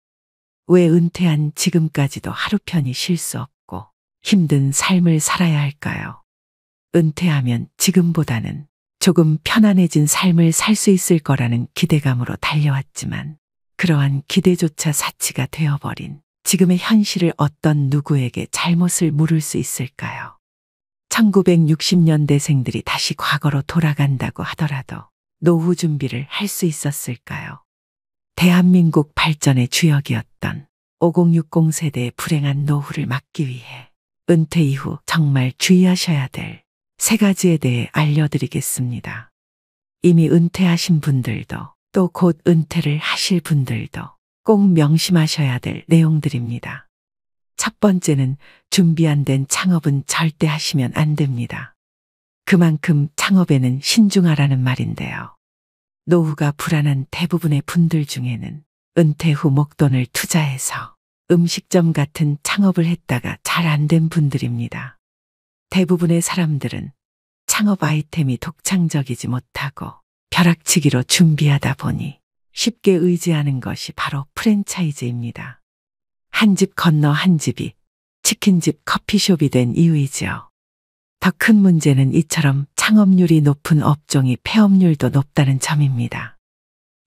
왜 은퇴한 지금까지도 하루 편히 쉴 수 없고 힘든 삶을 살아야 할까요? 은퇴하면 지금보다는 조금 편안해진 삶을 살 수 있을 거라는 기대감으로 달려왔지만 그러한 기대조차 사치가 되어버린 지금의 현실을 어떤 누구에게 잘못을 물을 수 있을까요? 1960년대생들이 다시 과거로 돌아간다고 하더라도 노후 준비를 할 수 있었을까요? 대한민국 발전의 주역이었던 5060 세대의 불행한 노후를 막기 위해 은퇴 이후 정말 주의하셔야 될 3가지에 대해 알려드리겠습니다. 이미 은퇴하신 분들도 또 곧 은퇴를 하실 분들도 꼭 명심하셔야 될 내용들입니다. 첫 번째는 준비 안 된 창업은 절대 하시면 안 됩니다. 그만큼 창업에는 신중하라는 말인데요. 노후가 불안한 대부분의 분들 중에는 은퇴 후 목돈을 투자해서 음식점 같은 창업을 했다가 잘 안 된 분들입니다. 대부분의 사람들은 창업 아이템이 독창적이지 못하고 벼락치기로 준비하다 보니 쉽게 의지하는 것이 바로 프랜차이즈입니다. 한 집 건너 한 집이 치킨집 커피숍이 된 이유이죠. 더 큰 문제는 이처럼 창업률이 높은 업종이 폐업률도 높다는 점입니다.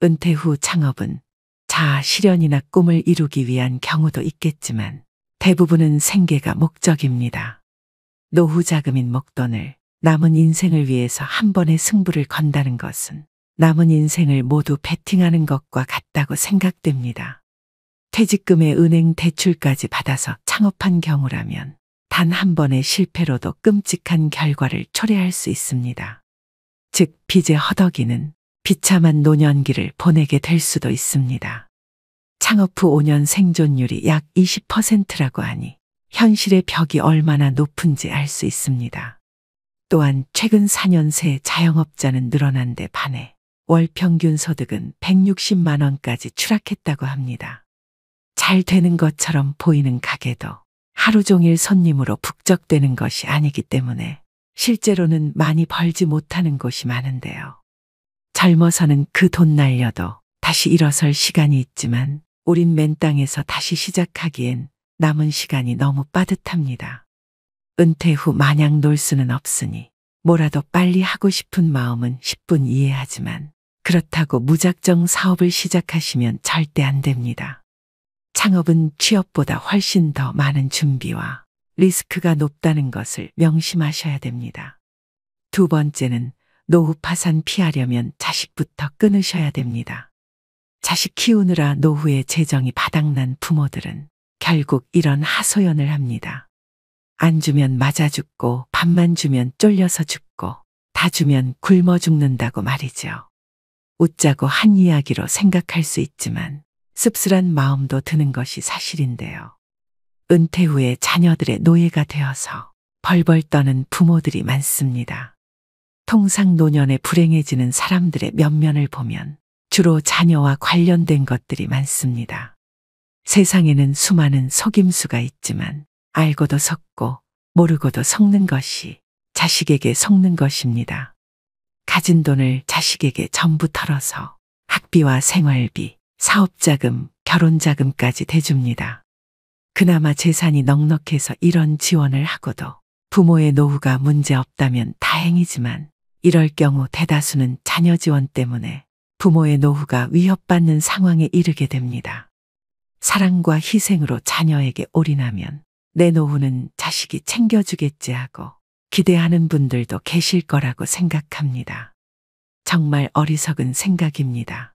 은퇴 후 창업은 자아 실현이나 꿈을 이루기 위한 경우도 있겠지만 대부분은 생계가 목적입니다. 노후 자금인 목돈을 남은 인생을 위해서 한 번의 승부를 건다는 것은 남은 인생을 모두 베팅하는 것과 같다고 생각됩니다. 퇴직금에 은행 대출까지 받아서 창업한 경우라면 단 한 번의 실패로도 끔찍한 결과를 초래할 수 있습니다. 즉 빚의 허덕이는 비참한 노년기를 보내게 될 수도 있습니다. 창업 후 5년 생존율이 약 20%라고 하니 현실의 벽이 얼마나 높은지 알 수 있습니다. 또한 최근 4년 새 자영업자는 늘어난 데 반해 월 평균 소득은 160만 원까지 추락했다고 합니다. 잘 되는 것처럼 보이는 가게도 하루 종일 손님으로 북적대는 것이 아니기 때문에 실제로는 많이 벌지 못하는 곳이 많은데요. 젊어서는 그 돈 날려도 다시 일어설 시간이 있지만 우린 맨 땅에서 다시 시작하기엔 남은 시간이 너무 빠듯합니다. 은퇴 후 마냥 놀 수는 없으니 뭐라도 빨리 하고 싶은 마음은 10분 이해하지만 그렇다고 무작정 사업을 시작하시면 절대 안 됩니다. 창업은 취업보다 훨씬 더 많은 준비와 리스크가 높다는 것을 명심하셔야 됩니다. 두 번째는 노후 파산 피하려면 자식부터 끊으셔야 됩니다. 자식 키우느라 노후에 재정이 바닥난 부모들은 결국 이런 하소연을 합니다. 안 주면 맞아 죽고 밥만 주면 쫄려서 죽고 다 주면 굶어 죽는다고 말이죠. 웃자고 한 이야기로 생각할 수 있지만 씁쓸한 마음도 드는 것이 사실인데요. 은퇴 후에 자녀들의 노예가 되어서 벌벌 떠는 부모들이 많습니다. 통상 노년에 불행해지는 사람들의 면면을 보면 주로 자녀와 관련된 것들이 많습니다. 세상에는 수많은 속임수가 있지만 알고도 속고 모르고도 속는 것이 자식에게 속는 것입니다. 가진 돈을 자식에게 전부 털어서 학비와 생활비, 사업자금, 결혼자금까지 대줍니다. 그나마 재산이 넉넉해서 이런 지원을 하고도 부모의 노후가 문제 없다면 다행이지만 이럴 경우 대다수는 자녀 지원 때문에 부모의 노후가 위협받는 상황에 이르게 됩니다. 사랑과 희생으로 자녀에게 올인하면 내 노후는 자식이 챙겨주겠지 하고 기대하는 분들도 계실 거라고 생각합니다. 정말 어리석은 생각입니다.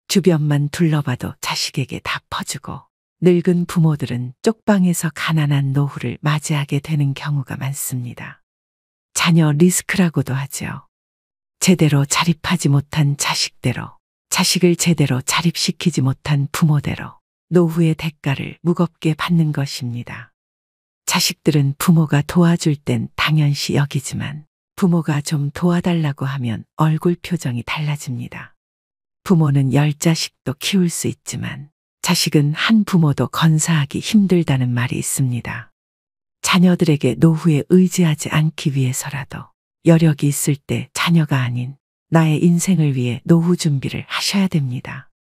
주변만 둘러봐도 자식에게 다 퍼주고 늙은 부모들은 쪽방에서 가난한 노후를 맞이하게 되는 경우가 많습니다. 자녀 리스크라고도 하죠. 제대로 자립하지 못한 자식대로, 자식을 제대로 자립시키지 못한 부모대로 노후의 대가를 무겁게 받는 것입니다. 자식들은 부모가 도와줄 땐 당연시 여기지만 부모가 좀 도와달라고 하면 얼굴 표정이 달라집니다. 부모는 10자식도 키울 수 있지만 자식은 한 부모도 건사하기 힘들다는 말이 있습니다. 자녀들에게 노후에 의지하지 않기 위해서라도 여력이 있을 때 자녀가 아닌 나의 인생을 위해 노후 준비를 하셔야 됩니다.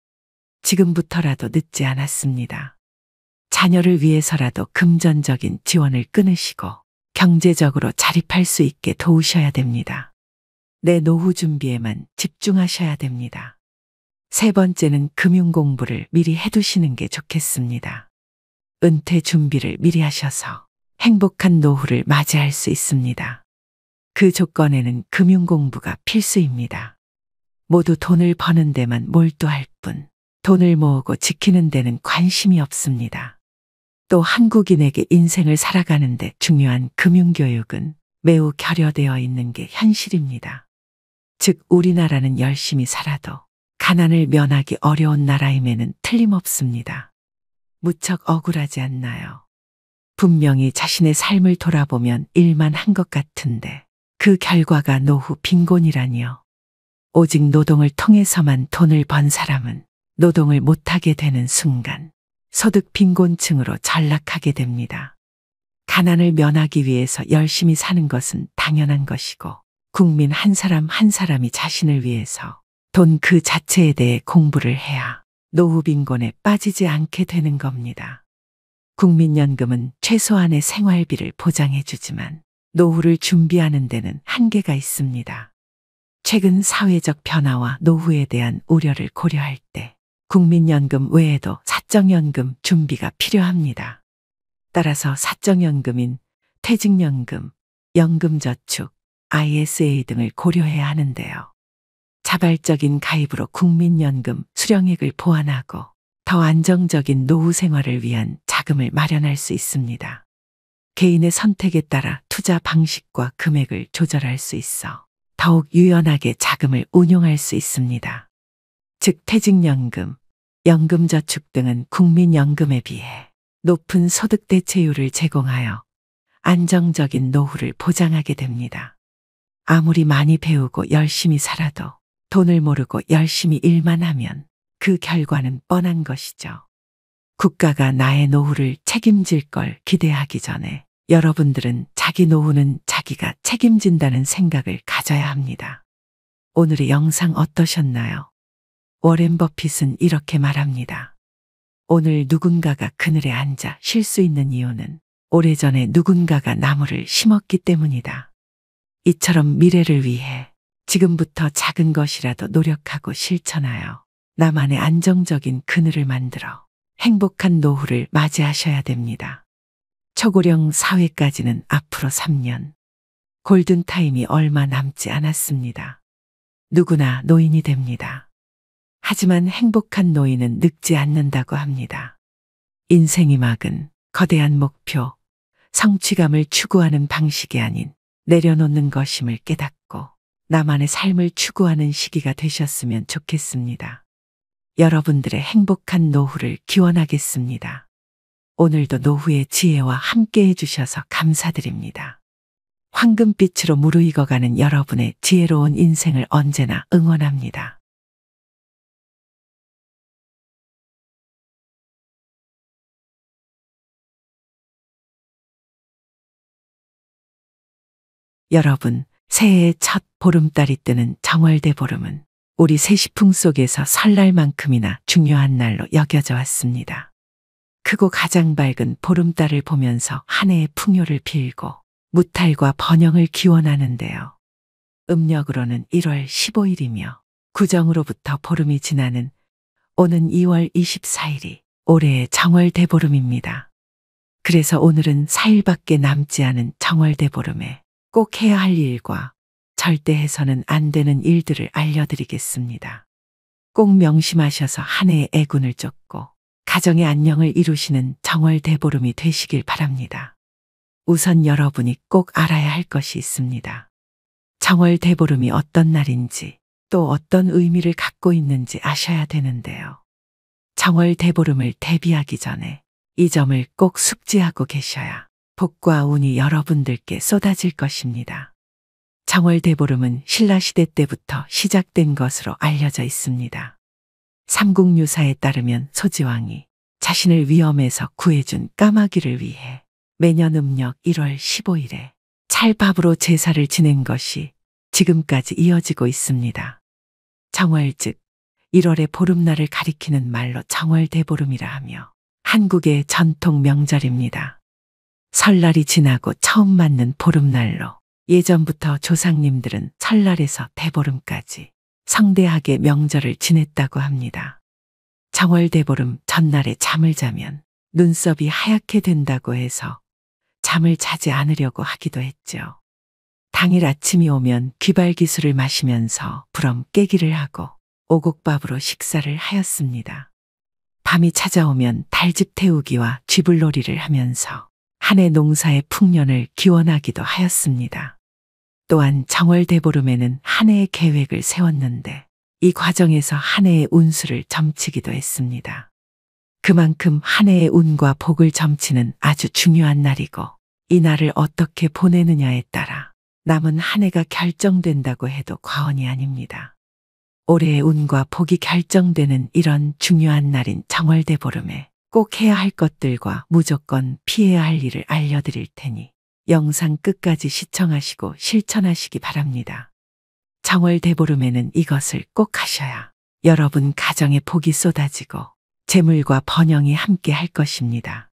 지금부터라도 늦지 않았습니다. 자녀를 위해서라도 금전적인 지원을 끊으시고 경제적으로 자립할 수 있게 도우셔야 됩니다. 내 노후 준비에만 집중하셔야 됩니다. 세 번째는 금융 공부를 미리 해두시는 게 좋겠습니다. 은퇴 준비를 미리 하셔서 행복한 노후를 맞이할 수 있습니다. 그 조건에는 금융 공부가 필수입니다. 모두 돈을 버는 데만 몰두할 뿐 돈을 모으고 지키는 데는 관심이 없습니다. 또 한국인에게 인생을 살아가는데 중요한 금융교육은 매우 결여되어 있는 게 현실입니다. 즉 우리나라는 열심히 살아도 가난을 면하기 어려운 나라임에는 틀림없습니다. 무척 억울하지 않나요? 분명히 자신의 삶을 돌아보면 일만 한 것 같은데 그 결과가 노후 빈곤이라니요. 오직 노동을 통해서만 돈을 번 사람은 노동을 못하게 되는 순간 소득 빈곤층으로 전락하게 됩니다. 가난을 면하기 위해서 열심히 사는 것은 당연한 것이고 국민 한 사람 한 사람이 자신을 위해서 돈 그 자체에 대해 공부를 해야 노후 빈곤에 빠지지 않게 되는 겁니다. 국민연금은 최소한의 생활비를 보장해주지만 노후를 준비하는 데는 한계가 있습니다. 최근 사회적 변화와 노후에 대한 우려를 고려할 때 국민연금 외에도 사적연금 준비가 필요합니다. 따라서 사적연금인 퇴직연금, 연금저축, ISA 등을 고려해야 하는데요. 자발적인 가입으로 국민연금 수령액을 보완하고 더 안정적인 노후 생활을 위한 자금을 마련할 수 있습니다. 개인의 선택에 따라 투자 방식과 금액을 조절할 수 있어 더욱 유연하게 자금을 운용할 수 있습니다. 즉 퇴직연금, 연금저축 등은 국민연금에 비해 높은 소득 대체율을 제공하여 안정적인 노후를 보장하게 됩니다. 아무리 많이 배우고 열심히 살아도 돈을 모르고 열심히 일만 하면 그 결과는 뻔한 것이죠. 국가가 나의 노후를 책임질 걸 기대하기 전에 여러분들은 자기 노후는 자기가 책임진다는 생각을 가져야 합니다. 오늘의 영상 어떠셨나요? 워렌 버핏은 이렇게 말합니다. 오늘 누군가가 그늘에 앉아 쉴 수 있는 이유는 오래전에 누군가가 나무를 심었기 때문이다. 이처럼 미래를 위해 지금부터 작은 것이라도 노력하고 실천하여 나만의 안정적인 그늘을 만들어 행복한 노후를 맞이하셔야 됩니다. 초고령 사회까지는 앞으로 3년. 골든타임이 얼마 남지 않았습니다. 누구나 노인이 됩니다. 하지만 행복한 노인은 늙지 않는다고 합니다. 인생이 막은 거대한 목표, 성취감을 추구하는 방식이 아닌 내려놓는 것임을 깨닫고 나만의 삶을 추구하는 시기가 되셨으면 좋겠습니다. 여러분들의 행복한 노후를 기원하겠습니다. 오늘도 노후의 지혜와 함께 해주셔서 감사드립니다. 황금빛으로 무르익어가는 여러분의 지혜로운 인생을 언제나 응원합니다. 여러분, 새해의 첫 보름달이 뜨는 정월대 보름은 우리 세시풍 속에서 설날만큼이나 중요한 날로 여겨져 왔습니다. 크고 가장 밝은 보름달을 보면서 한 해의 풍요를 빌고 무탈과 번영을 기원하는데요. 음력으로는 1월 15일이며 구정으로부터 보름이 지나는 오는 2월 24일이 올해의 정월대보름입니다. 그래서 오늘은 4일밖에 남지 않은 정월대보름에 꼭 해야 할 일과 절대 해서는 안 되는 일들을 알려드리겠습니다. 꼭 명심하셔서 한 해의 애군을 쫓고 가정의 안녕을 이루시는 정월대보름이 되시길 바랍니다. 우선 여러분이 꼭 알아야 할 것이 있습니다. 정월대보름이 어떤 날인지 또 어떤 의미를 갖고 있는지 아셔야 되는데요. 정월대보름을 대비하기 전에 이 점을 꼭 숙지하고 계셔야 복과 운이 여러분들께 쏟아질 것입니다. 정월대보름은 신라시대 때부터 시작된 것으로 알려져 있습니다. 삼국유사에 따르면 소지왕이 자신을 위험에서 구해준 까마귀를 위해 매년 음력 1월 15일에 찰밥으로 제사를 지낸 것이 지금까지 이어지고 있습니다. 정월 즉 1월의 보름날을 가리키는 말로 정월대보름이라 하며 한국의 전통 명절입니다. 설날이 지나고 처음 맞는 보름날로 예전부터 조상님들은 설날에서 대보름까지 성대하게 명절을 지냈다고 합니다. 정월대보름 전날에 잠을 자면 눈썹이 하얗게 된다고 해서 잠을 자지 않으려고 하기도 했죠. 당일 아침이 오면 귀발기술을 마시면서 부럼 깨기를 하고 오곡밥으로 식사를 하였습니다. 밤이 찾아오면 달집 태우기와 쥐불놀이를 하면서 한 해 농사의 풍년을 기원하기도 하였습니다. 또한 정월대보름에는 한 해의 계획을 세웠는데 이 과정에서 한 해의 운수를 점치기도 했습니다. 그만큼 한 해의 운과 복을 점치는 아주 중요한 날이고 이 날을 어떻게 보내느냐에 따라 남은 한 해가 결정된다고 해도 과언이 아닙니다. 올해의 운과 복이 결정되는 이런 중요한 날인 정월대보름에 꼭 해야 할 것들과 무조건 피해야 할 일을 알려드릴 테니 영상 끝까지 시청하시고 실천하시기 바랍니다. 정월대보름에는 이것을 꼭 하셔야 여러분 가정에 복이 쏟아지고 재물과 번영이 함께 할 것입니다.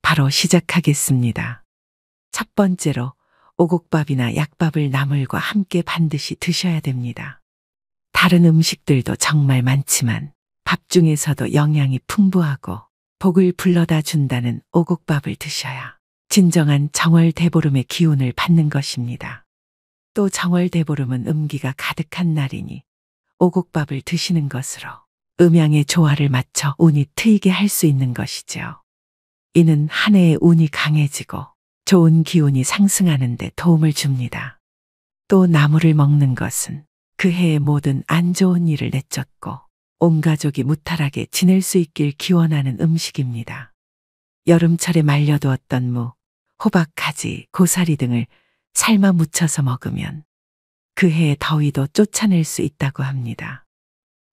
바로 시작하겠습니다. 첫 번째로 오곡밥이나 약밥을 나물과 함께 반드시 드셔야 됩니다. 다른 음식들도 정말 많지만 밥 중에서도 영양이 풍부하고 복을 불러다 준다는 오곡밥을 드셔야 진정한 정월대보름의 기운을 받는 것입니다. 또 정월대보름은 음기가 가득한 날이니 오곡밥을 드시는 것으로 음양의 조화를 맞춰 운이 트이게 할 수 있는 것이죠. 이는 한 해의 운이 강해지고 좋은 기운이 상승하는 데 도움을 줍니다. 또 나물을 먹는 것은 그 해의 모든 안 좋은 일을 내쫓고 온 가족이 무탈하게 지낼 수 있길 기원하는 음식입니다. 여름철에 말려두었던 무, 호박, 가지, 고사리 등을 삶아 무쳐서 먹으면 그 해의 더위도 쫓아낼 수 있다고 합니다.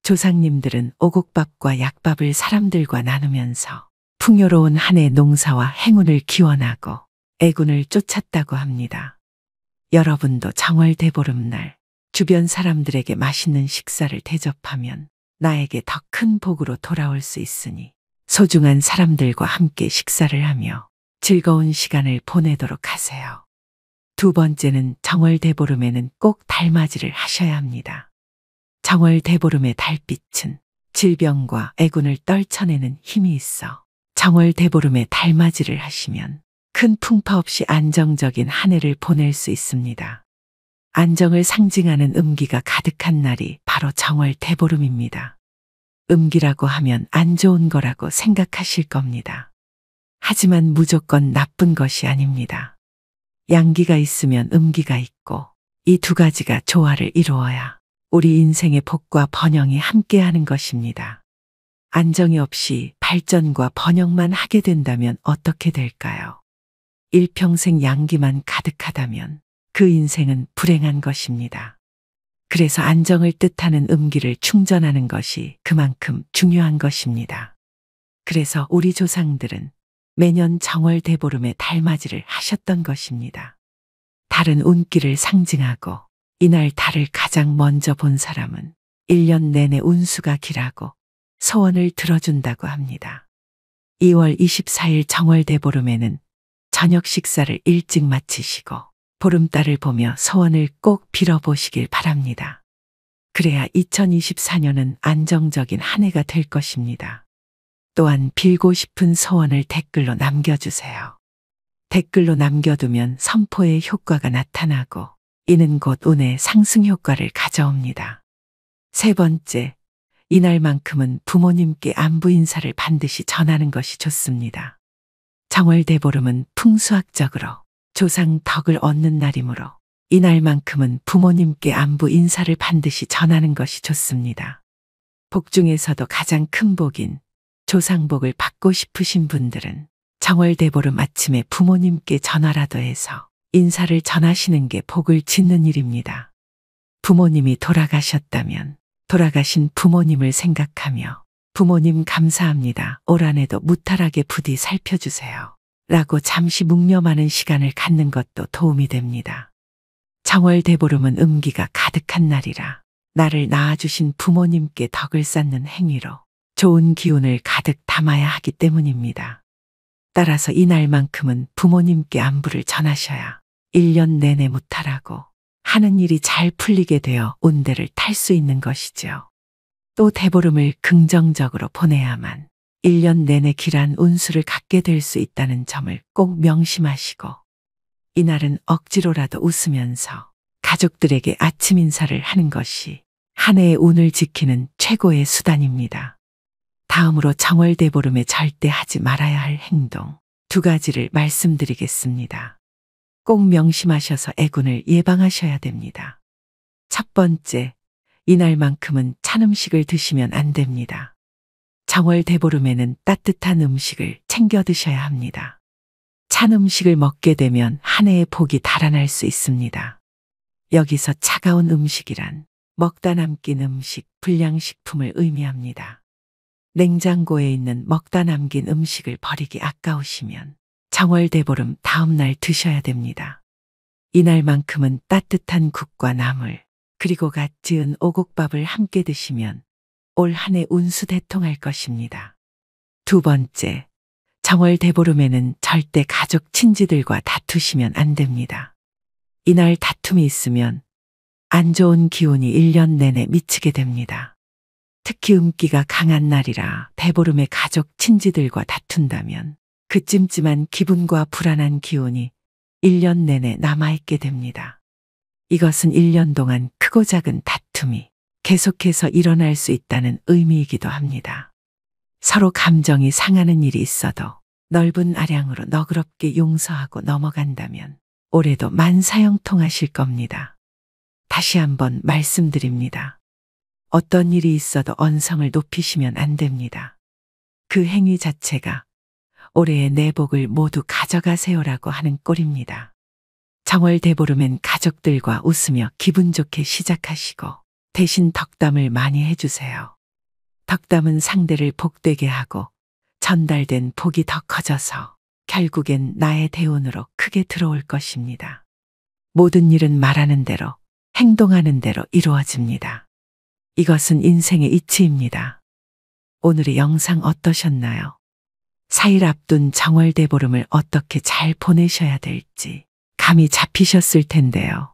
조상님들은 오곡밥과 약밥을 사람들과 나누면서 풍요로운 한 해 농사와 행운을 기원하고 애군을 쫓았다고 합니다. 여러분도 정월대보름날 주변 사람들에게 맛있는 식사를 대접하면 나에게 더 큰 복으로 돌아올 수 있으니 소중한 사람들과 함께 식사를 하며 즐거운 시간을 보내도록 하세요. 두 번째는 정월대보름에는 꼭 달맞이를 하셔야 합니다. 정월대보름의 달빛은 질병과 애군을 떨쳐내는 힘이 있어 정월대보름에 달맞이를 하시면 큰 풍파 없이 안정적인 한 해를 보낼 수 있습니다. 안정을 상징하는 음기가 가득한 날이 바로 정월대보름입니다. 음기라고 하면 안 좋은 거라고 생각하실 겁니다. 하지만 무조건 나쁜 것이 아닙니다. 양기가 있으면 음기가 있고 이 두 가지가 조화를 이루어야 우리 인생의 복과 번영이 함께하는 것입니다. 안정이 없이 발전과 번영만 하게 된다면 어떻게 될까요? 일평생 양기만 가득하다면 그 인생은 불행한 것입니다. 그래서 안정을 뜻하는 음기를 충전하는 것이 그만큼 중요한 것입니다. 그래서 우리 조상들은 매년 정월대보름에 달맞이를 하셨던 것입니다. 달은 운기를 상징하고 이날 달을 가장 먼저 본 사람은 1년 내내 운수가 길하고 소원을 들어준다고 합니다. 2월 24일 정월대보름에는 저녁 식사를 일찍 마치시고 보름달을 보며 소원을 꼭 빌어보시길 바랍니다. 그래야 2024년은 안정적인 한 해가 될 것입니다. 또한 빌고 싶은 소원을 댓글로 남겨주세요. 댓글로 남겨두면 선포의 효과가 나타나고 이는 곧 운의 상승 효과를 가져옵니다. 세 번째, 이날만큼은 부모님께 안부 인사를 반드시 전하는 것이 좋습니다. 정월대보름은 풍수학적으로 조상 덕을 얻는 날이므로 이날만큼은 부모님께 안부 인사를 반드시 전하는 것이 좋습니다. 복 중에서도 가장 큰 복인 조상복을 받고 싶으신 분들은 정월대보름 아침에 부모님께 전화라도 해서 인사를 전하시는 게 복을 짓는 일입니다. 부모님이 돌아가셨다면 돌아가신 부모님을 생각하며 부모님 감사합니다. 올 한해도 무탈하게 부디 살펴주세요. 라고 잠시 묵념하는 시간을 갖는 것도 도움이 됩니다. 정월대보름은 음기가 가득한 날이라 나를 낳아주신 부모님께 덕을 쌓는 행위로 좋은 기운을 가득 담아야 하기 때문입니다. 따라서 이날만큼은 부모님께 안부를 전하셔야 1년 내내 무탈하고 하는 일이 잘 풀리게 되어 운대를 탈 수 있는 것이죠. 또 대보름을 긍정적으로 보내야만 1년 내내 길한 운수를 갖게 될 수 있다는 점을 꼭 명심하시고 이날은 억지로라도 웃으면서 가족들에게 아침 인사를 하는 것이 한 해의 운을 지키는 최고의 수단입니다. 다음으로 정월대보름에 절대 하지 말아야 할 행동 2가지를 말씀드리겠습니다. 꼭 명심하셔서 애군을 예방하셔야 됩니다. 첫 번째, 이날만큼은 찬 음식을 드시면 안 됩니다. 정월대보름에는 따뜻한 음식을 챙겨 드셔야 합니다. 찬 음식을 먹게 되면 한 해의 복이 달아날 수 있습니다. 여기서 차가운 음식이란 먹다 남긴 음식, 불량식품을 의미합니다. 냉장고에 있는 먹다 남긴 음식을 버리기 아까우시면 정월대보름 다음 날 드셔야 됩니다. 이날만큼은 따뜻한 국과 나물, 그리고 갓 지은 오곡밥을 함께 드시면 올 한 해 운수 대통할 것입니다. 2번째, 정월대보름에는 절대 가족 친지들과 다투시면 안 됩니다. 이날 다툼이 있으면 안 좋은 기운이 1년 내내 미치게 됩니다. 특히 음기가 강한 날이라 대보름에 가족 친지들과 다툰다면 그 찜찜한 기분과 불안한 기운이 1년 내내 남아있게 됩니다. 이것은 1년 동안 크고 작은 다툼이 계속해서 일어날 수 있다는 의미이기도 합니다. 서로 감정이 상하는 일이 있어도 넓은 아량으로 너그럽게 용서하고 넘어간다면 올해도 만사형통하실 겁니다. 다시 한번 말씀드립니다. 어떤 일이 있어도 언성을 높이시면 안 됩니다. 그 행위 자체가 올해의 내 복을 모두 가져가세요라고 하는 꼴입니다. 정월대보름엔 가족들과 웃으며 기분 좋게 시작하시고 대신 덕담을 많이 해주세요. 덕담은 상대를 복되게 하고 전달된 복이 더 커져서 결국엔 나의 대운으로 크게 들어올 것입니다. 모든 일은 말하는 대로, 행동하는 대로 이루어집니다. 이것은 인생의 이치입니다. 오늘의 영상 어떠셨나요? 4일 앞둔 정월대보름을 어떻게 잘 보내셔야 될지 감이 잡히셨을 텐데요.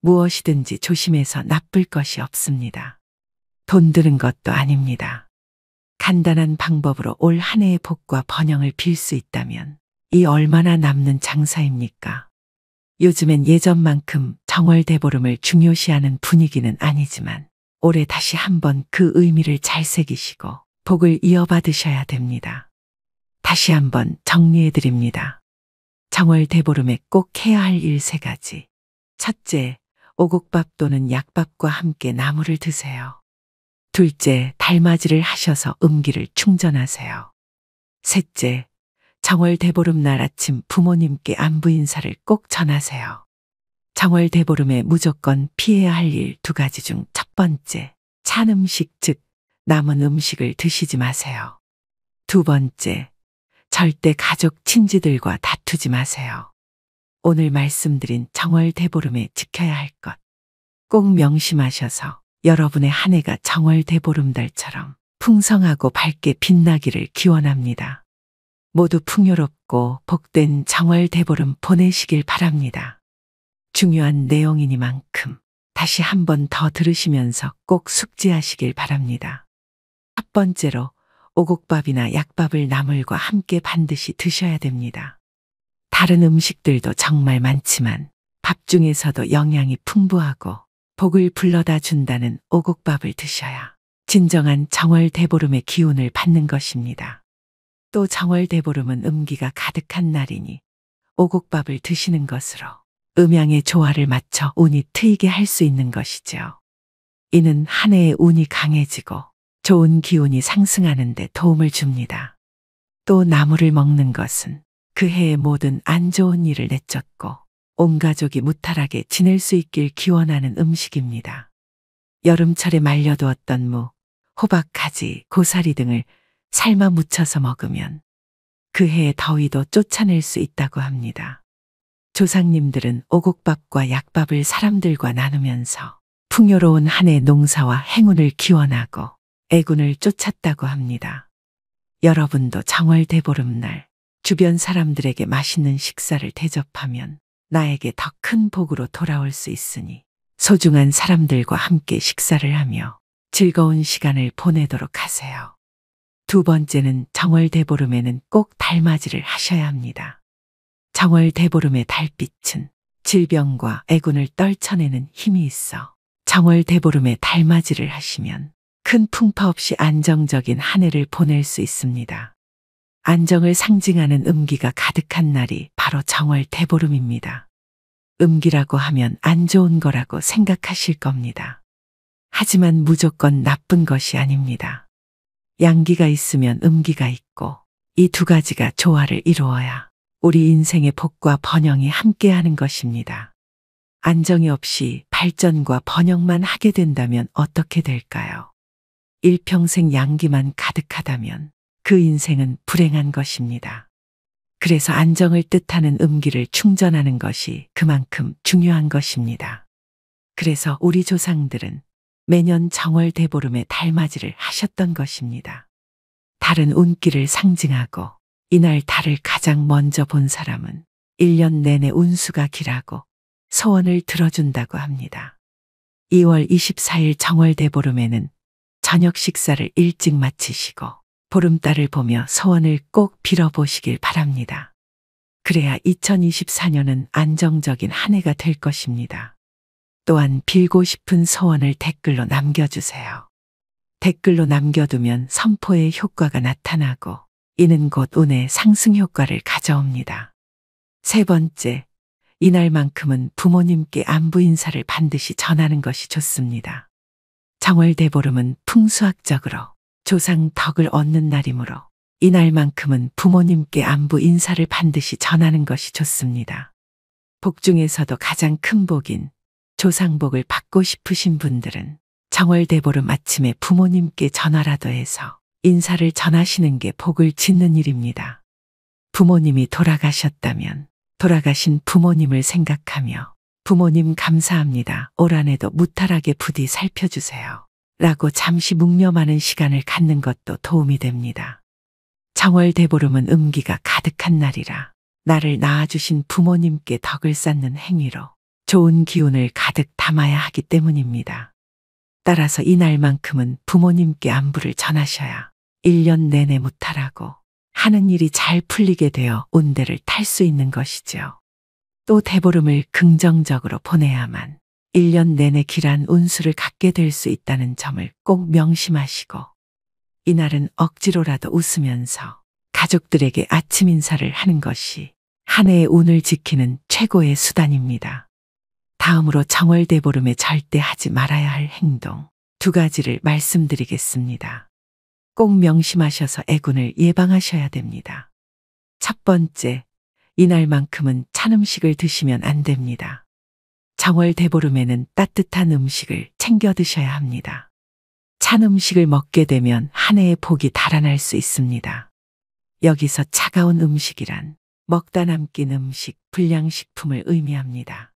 무엇이든지 조심해서 나쁠 것이 없습니다. 돈 드는 것도 아닙니다. 간단한 방법으로 올 한 해의 복과 번영을 빌 수 있다면 이 얼마나 남는 장사입니까? 요즘엔 예전만큼 정월대보름을 중요시하는 분위기는 아니지만 올해 다시 한번 그 의미를 잘 새기시고 복을 이어받으셔야 됩니다. 다시 한번 정리해 드립니다. 정월대보름에 꼭 해야 할 일 3가지. 첫째, 오곡밥 또는 약밥과 함께 나물을 드세요. 둘째, 달맞이를 하셔서 음기를 충전하세요. 셋째, 정월대보름 날 아침 부모님께 안부 인사를 꼭 전하세요. 정월대보름에 무조건 피해야 할 일 2가지 중 첫 번째, 찬 음식 즉 남은 음식을 드시지 마세요. 2번째, 절대 가족 친지들과 다투지 마세요. 오늘 말씀드린 정월대보름에 지켜야 할 것 꼭 명심하셔서 여러분의 한 해가 정월대보름달처럼 풍성하고 밝게 빛나기를 기원합니다. 모두 풍요롭고 복된 정월대보름 보내시길 바랍니다. 중요한 내용이니만큼 다시 한 번 더 들으시면서 꼭 숙지하시길 바랍니다. 첫 번째로 오곡밥이나 약밥을 나물과 함께 반드시 드셔야 됩니다. 다른 음식들도 정말 많지만 밥 중에서도 영양이 풍부하고 복을 불러다 준다는 오곡밥을 드셔야 진정한 정월대보름의 기운을 받는 것입니다. 또 정월대보름은 음기가 가득한 날이니 오곡밥을 드시는 것으로 음양의 조화를 맞춰 운이 트이게 할 수 있는 것이죠. 이는 한 해의 운이 강해지고 좋은 기운이 상승하는 데 도움을 줍니다. 또 나물을 먹는 것은 그 해의 모든 안 좋은 일을 내쫓고 온 가족이 무탈하게 지낼 수 있길 기원하는 음식입니다. 여름철에 말려두었던 무, 호박, 가지, 고사리 등을 삶아 무쳐서 먹으면 그 해의 더위도 쫓아낼 수 있다고 합니다. 조상님들은 오곡밥과 약밥을 사람들과 나누면서 풍요로운 한 해 농사와 행운을 기원하고 애군을 쫓았다고 합니다. 여러분도 정월대보름날 주변 사람들에게 맛있는 식사를 대접하면 나에게 더 큰 복으로 돌아올 수 있으니 소중한 사람들과 함께 식사를 하며 즐거운 시간을 보내도록 하세요. 두 번째는 정월대보름에는 꼭 달맞이를 하셔야 합니다. 정월대보름의 달빛은 질병과 애군을 떨쳐내는 힘이 있어 정월대보름에 달맞이를 하시면 큰 풍파 없이 안정적인 한 해를 보낼 수 있습니다. 안정을 상징하는 음기가 가득한 날이 바로 정월대보름입니다. 음기라고 하면 안 좋은 거라고 생각하실 겁니다. 하지만 무조건 나쁜 것이 아닙니다. 양기가 있으면 음기가 있고 이 두 가지가 조화를 이루어야 우리 인생의 복과 번영이 함께하는 것입니다. 안정이 없이 발전과 번영만 하게 된다면 어떻게 될까요? 일평생 양기만 가득하다면 그 인생은 불행한 것입니다. 그래서 안정을 뜻하는 음기를 충전하는 것이 그만큼 중요한 것입니다. 그래서 우리 조상들은 매년 정월대보름에 달맞이를 하셨던 것입니다. 달은 운기를 상징하고 이날 달을 가장 먼저 본 사람은 1년 내내 운수가 길하고 소원을 들어준다고 합니다. 2월 24일 정월대보름에는 저녁 식사를 일찍 마치시고 보름달을 보며 소원을 꼭 빌어보시길 바랍니다. 그래야 2024년은 안정적인 한 해가 될 것입니다. 또한 빌고 싶은 소원을 댓글로 남겨주세요. 댓글로 남겨두면 선포의 효과가 나타나고 이는 곧 운의 상승 효과를 가져옵니다. 세 번째, 이날만큼은 부모님께 안부 인사를 반드시 전하는 것이 좋습니다. 정월대보름은 풍수학적으로 조상 덕을 얻는 날이므로 이날만큼은 부모님께 안부 인사를 반드시 전하는 것이 좋습니다. 복 중에서도 가장 큰 복인 조상복을 받고 싶으신 분들은 정월대보름 아침에 부모님께 전화라도 해서 인사를 전하시는 게 복을 짓는 일입니다. 부모님이 돌아가셨다면 돌아가신 부모님을 생각하며 부모님 감사합니다. 올 한해도 무탈하게 부디 살펴주세요. 라고 잠시 묵념하는 시간을 갖는 것도 도움이 됩니다. 정월대보름은 음기가 가득한 날이라 나를 낳아주신 부모님께 덕을 쌓는 행위로 좋은 기운을 가득 담아야 하기 때문입니다. 따라서 이날만큼은 부모님께 안부를 전하셔야 1년 내내 무탈하고 하는 일이 잘 풀리게 되어 운대를 탈 수 있는 것이죠. 또 대보름을 긍정적으로 보내야만 1년 내내 길한 운수를 갖게 될 수 있다는 점을 꼭 명심하시고 이날은 억지로라도 웃으면서 가족들에게 아침 인사를 하는 것이 한 해의 운을 지키는 최고의 수단입니다. 다음으로 정월대보름에 절대 하지 말아야 할 행동 두 가지를 말씀드리겠습니다. 꼭 명심하셔서 애군을 예방하셔야 됩니다. 첫 번째, 이날만큼은 찬 음식을 드시면 안 됩니다. 정월대보름에는 따뜻한 음식을 챙겨 드셔야 합니다. 찬 음식을 먹게 되면 한 해의 복이 달아날 수 있습니다. 여기서 차가운 음식이란 먹다 남긴 음식, 불량식품을 의미합니다.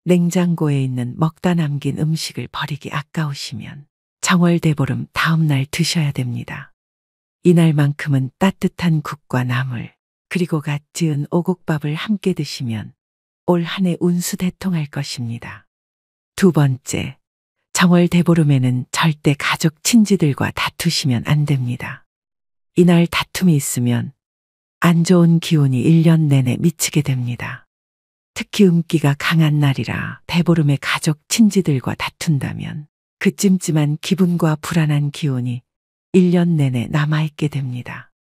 냉장고에 있는 먹다 남긴 음식을 버리기 아까우시면 정월대보름 다음 날 드셔야 됩니다. 이날만큼은 따뜻한 국과 나물, 그리고 갓 지은 오곡밥을 함께 드시면 올 한 해 운수 대통할 것입니다. 두 번째, 정월 대보름에는 절대 가족 친지들과 다투시면 안 됩니다. 이날 다툼이 있으면 안 좋은 기운이 1년 내내 미치게 됩니다. 특히 음기가 강한 날이라 대보름에 가족 친지들과 다툰다면 그 찜찜한 기분과 불안한 기운이 1년 내내 남아있게 됩니다.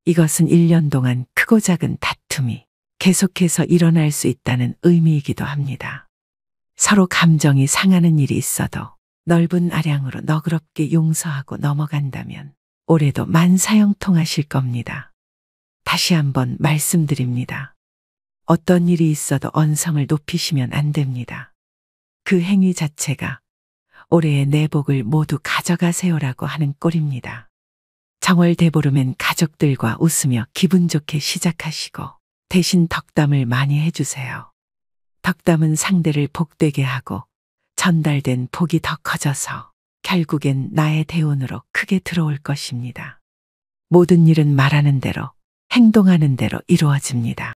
이것은 1년 동안 크고 작은 다툼이 계속해서 일어날 수 있다는 의미이기도 합니다. 서로 감정이 상하는 일이 있어도 넓은 아량으로 너그럽게 용서하고 넘어간다면 올해도 만사형통하실 겁니다. 다시 한번 말씀드립니다. 어떤 일이 있어도 언성을 높이시면 안 됩니다. 그 행위 자체가 올해의 내복을 모두 가져가세요라고 하는 꼴입니다. 정월 대보름엔 가족들과 웃으며 기분 좋게 시작하시고 대신 덕담을 많이 해주세요. 덕담은 상대를 복되게 하고 전달된 복이 더 커져서 결국엔 나의 대운으로 크게 들어올 것입니다. 모든 일은 말하는 대로, 행동하는 대로 이루어집니다.